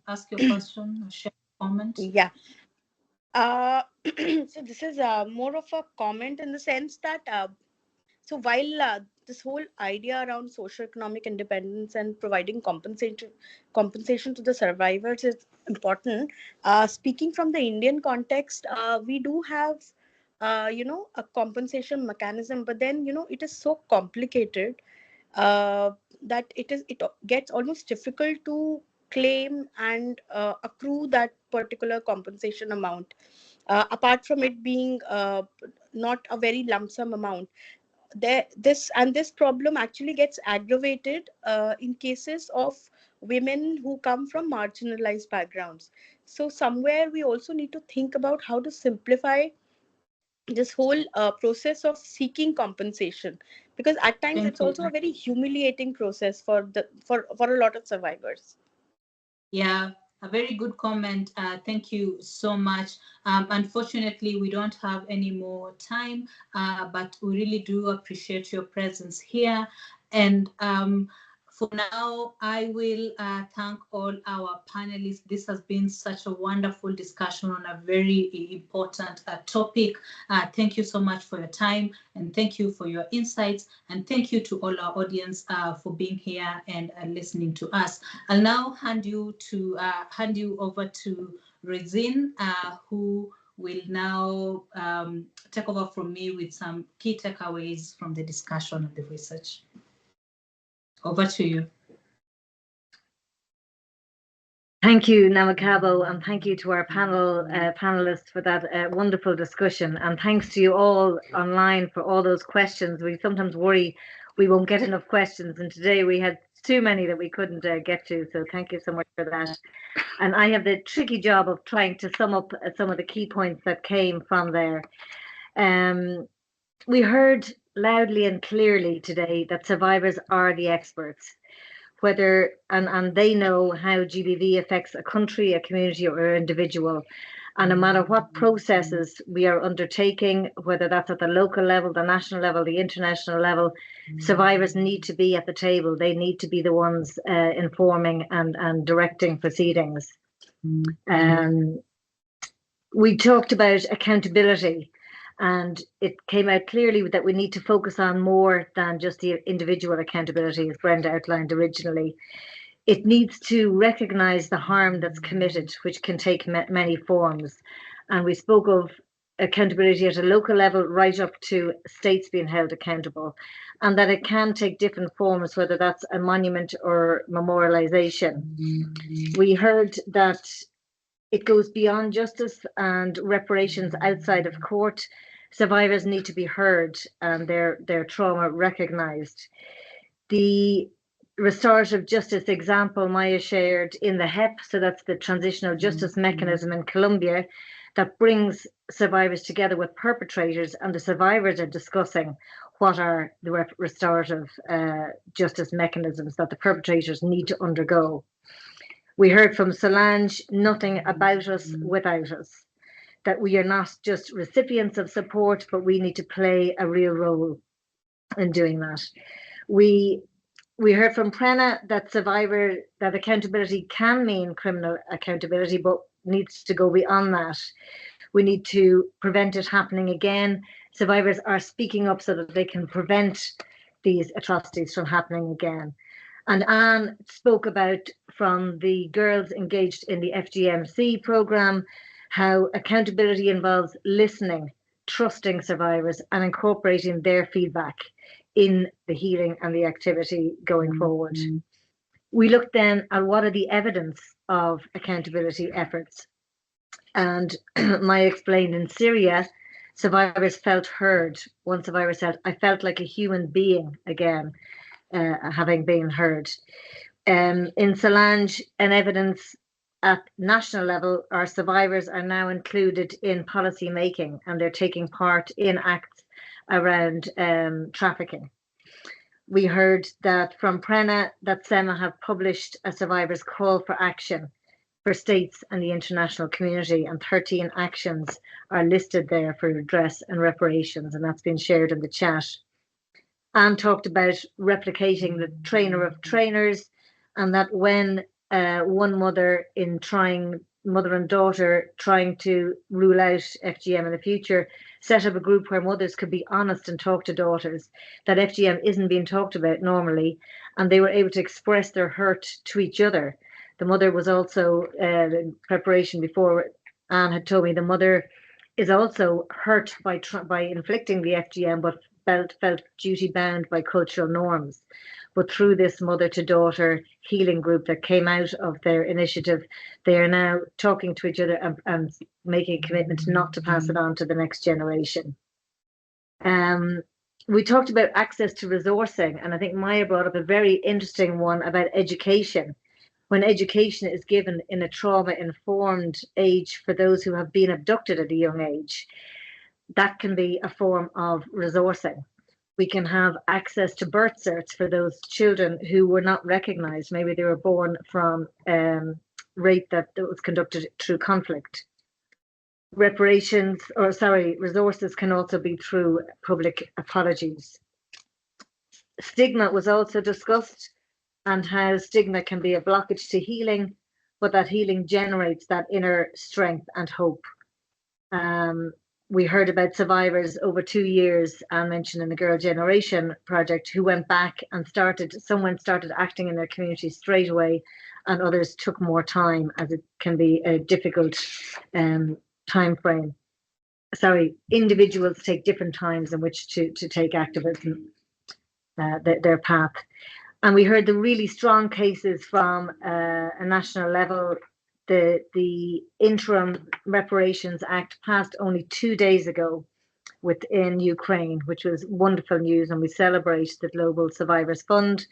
[SPEAKER 5] ask your question or share a comment.
[SPEAKER 10] Yeah. So this is more of a comment in the sense that so while this whole idea around socioeconomic independence and providing compensation to the survivors is important, speaking from the Indian context, we do have a compensation mechanism, but then it is so complicated that it gets almost difficult to claim and accrue that particular compensation amount, apart from it being not a very lump sum amount. This problem actually gets aggravated in cases of women who come from marginalized backgrounds. So somewhere we also need to think about how to simplify this whole process of seeking compensation, because at times it's also a very humiliating process for a lot of survivors.
[SPEAKER 5] Yeah, a very good comment. Thank you so much. Unfortunately, we don't have any more time, but we really do appreciate your presence here. And for now, I will thank all our panelists. This has been such a wonderful discussion on a very important topic. Thank you so much for your time, and thank you for your insights, and thank you to all our audience for being here and listening to us. I'll now hand you over to Rezin, who will now take over from me with some key takeaways from the discussion and the research. Over to you.
[SPEAKER 11] Thank you, Namakabo, and thank you to our panelists for that wonderful discussion. And thanks to you all online for all those questions. We sometimes worry we won't get enough questions, and today we had too many that we couldn't get to. So thank you so much for that. And I have the tricky job of trying to sum up some of the key points that came from there. We heard loudly and clearly today that survivors are the experts, and they know how GBV affects a country, a community, or an individual. And no matter what processes we are undertaking, whether that's at the local level, the national level, the international level, survivors need to be at the table. They need to be the ones informing and directing proceedings. We talked about accountability, and it came out clearly that we need to focus on more than just the individual accountability, as Brenda outlined originally. It needs to recognise the harm that's committed, which can take many forms. And we spoke of accountability at a local level right up to states being held accountable, and that it can take different forms, whether that's a monument or memorialisation. We heard that it goes beyond justice and reparations outside of court. Survivors need to be heard and their trauma recognised. The restorative justice example Maya shared in the HEP, so that's the transitional justice mechanism in Colombia, that brings survivors together with perpetrators, and the survivors are discussing what are the restorative justice mechanisms that the perpetrators need to undergo. We heard from Solange, nothing about us without us, that we are not just recipients of support, but we need to play a real role in doing that. We heard from Prena that accountability can mean criminal accountability, but needs to go beyond that. We need to prevent it happening again. Survivors are speaking up so that they can prevent these atrocities from happening again. And Anne spoke about, from the girls engaged in the FGMC programme, how accountability involves listening, trusting survivors and incorporating their feedback in the healing and the activity going forward. We looked then at what are the evidence of accountability efforts. And Maya explained in Syria, survivors felt heard. One survivor said, I felt like a human being again, having been heard. In Solange, an evidence at national level, our survivors are now included in policy making and they're taking part in acts around trafficking. We heard that from Prena that SEMA have published a survivors call for action for states and the international community, and 13 actions are listed there for redress and reparations, and that's been shared in the chat. Anne talked about replicating the trainer of trainers, and that when one mother and daughter trying to rule out FGM in the future, set up a group where mothers could be honest and talk to daughters, that FGM isn't being talked about normally, and they were able to express their hurt to each other. The mother was also, in preparation before, Anne had told me the mother is also hurt by inflicting the FGM, but felt duty bound by cultural norms. But through this mother to daughter healing group that came out of their initiative, they are now talking to each other and making a commitment not to pass it on to the next generation. We talked about access to resourcing, and I think Maya brought up a very interesting one about education. When education is given in a trauma-informed age for those who have been abducted at a young age, that can be a form of resourcing. We can have access to birth certs for those children who were not recognised. Maybe they were born from rape that was conducted through conflict. Resources can also be through public apologies. Stigma was also discussed, and how stigma can be a blockage to healing, but that healing generates that inner strength and hope. We heard about survivors over 2 years, and mentioned in the Girl Generation project, who went back and someone started acting in their community straight away, and others took more time, as it can be a difficult time frame. Individuals take different times in which to take activism, their path. And we heard the really strong cases from a national level. The Interim Reparations Act passed only 2 days ago within Ukraine, which was wonderful news, and we celebrate the Global Survivors Fund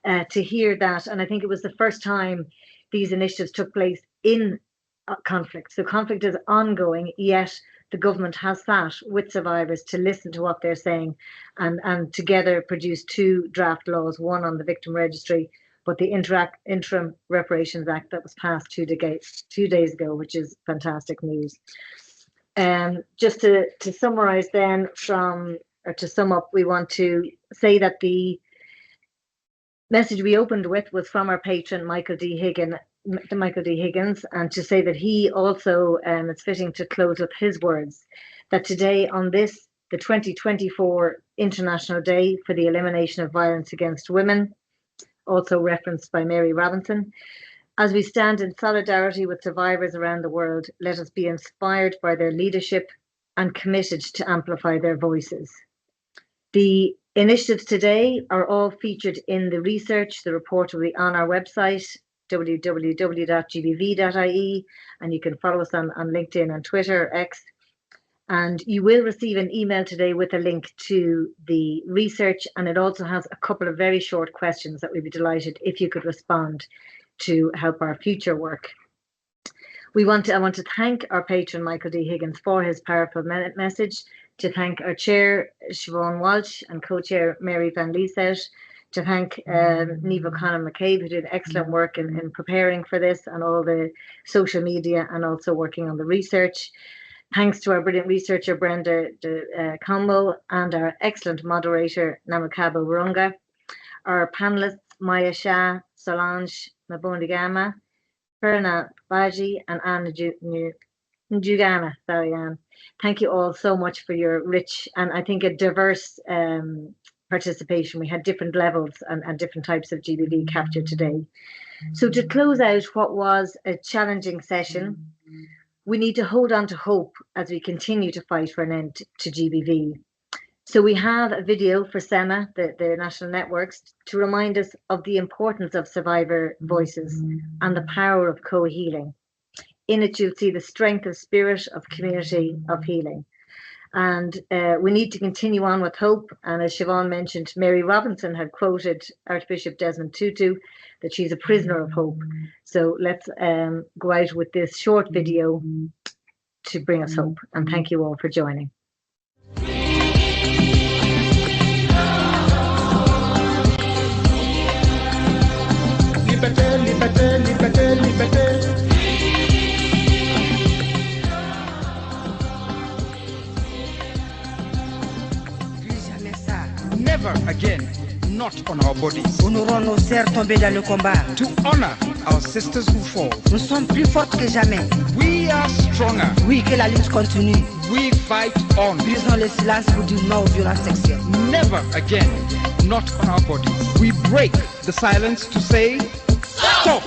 [SPEAKER 11] to hear that. And I think it was the first time these initiatives took place in conflict. So conflict is ongoing, yet the government has sat with survivors to listen to what they're saying, and together produce 2 draft laws, one on the victim registry, but the Interim Reparations Act that was passed 2 days ago, which is fantastic news. Just to summarise then to sum up, we want to say that the message we opened with was from our patron, Michael D. Higgins, and to say that he also, it's fitting to close with his words, that today on this, the 2024 International Day for the Elimination of Violence Against Women, also referenced by Mary Robinson, as we stand in solidarity with survivors around the world, let us be inspired by their leadership and committed to amplify their voices. The initiatives today are all featured in the research. The report will be on our website, www.gbv.ie, and you can follow us on LinkedIn and Twitter, X. And you will receive an email today with a link to the research, and it also has a couple of very short questions that we'd be delighted if you could respond to help our future work. I want to thank our patron, Michael D. Higgins, for his powerful message, to thank our chair, Siobhán Walsh, and co-chair, Mary Van Lieshout, to thank Niamh O'Connor McCabe, who did excellent work in preparing for this, and all the social media, and also working on the research. Thanks to our brilliant researcher, Brenda Kombo, and our excellent moderator, Namukabo Wurunga. Our panelists, Maya Shah, Solange Mabondigama, Perna Baji, and Anna Njugana. Sorry, Anne. Thank you all so much for your rich and I think a diverse participation. We had different levels and different types of GBV captured today. So to close out what was a challenging session, we need to hold on to hope as we continue to fight for an end to GBV. So we have a video for SEMA, the national networks, to remind us of the importance of survivor voices and the power of co-healing. In it, you'll see the strength of spirit, of community, of healing. And we need to continue on with hope. And as Siobhán mentioned, Mary Robinson had quoted Archbishop Desmond Tutu that she's a prisoner of hope. So let's go out with this short video to bring us hope. And thank you all for joining.
[SPEAKER 12] Liberté, liberté, liberté, liberté. Never again, not on our bodies.
[SPEAKER 13] Honorons nos sœurs tombées dans le combat.
[SPEAKER 12] To honor our sisters who fall.
[SPEAKER 13] Nous sommes plus fortes que jamais.
[SPEAKER 12] We are stronger.
[SPEAKER 13] Oui, que la lutte continue.
[SPEAKER 12] We fight on.
[SPEAKER 13] Brisons le silence pour dire non aux violences sexuelles.
[SPEAKER 12] Never again, not on our bodies. We break the silence to say stop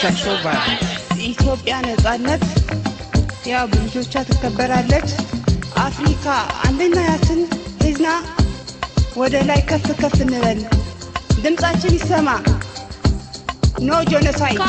[SPEAKER 12] sexual violence.
[SPEAKER 13] ኢትዮጵያ ነጻነት ያው በልጆቿ ትከበራለች። አፍሪካ አንድነታችን ህዝና ወደ ላይ ከፍ ከፍ እንበል። ድምጻችን ይሰማ። ኖ ጄኖሳይድ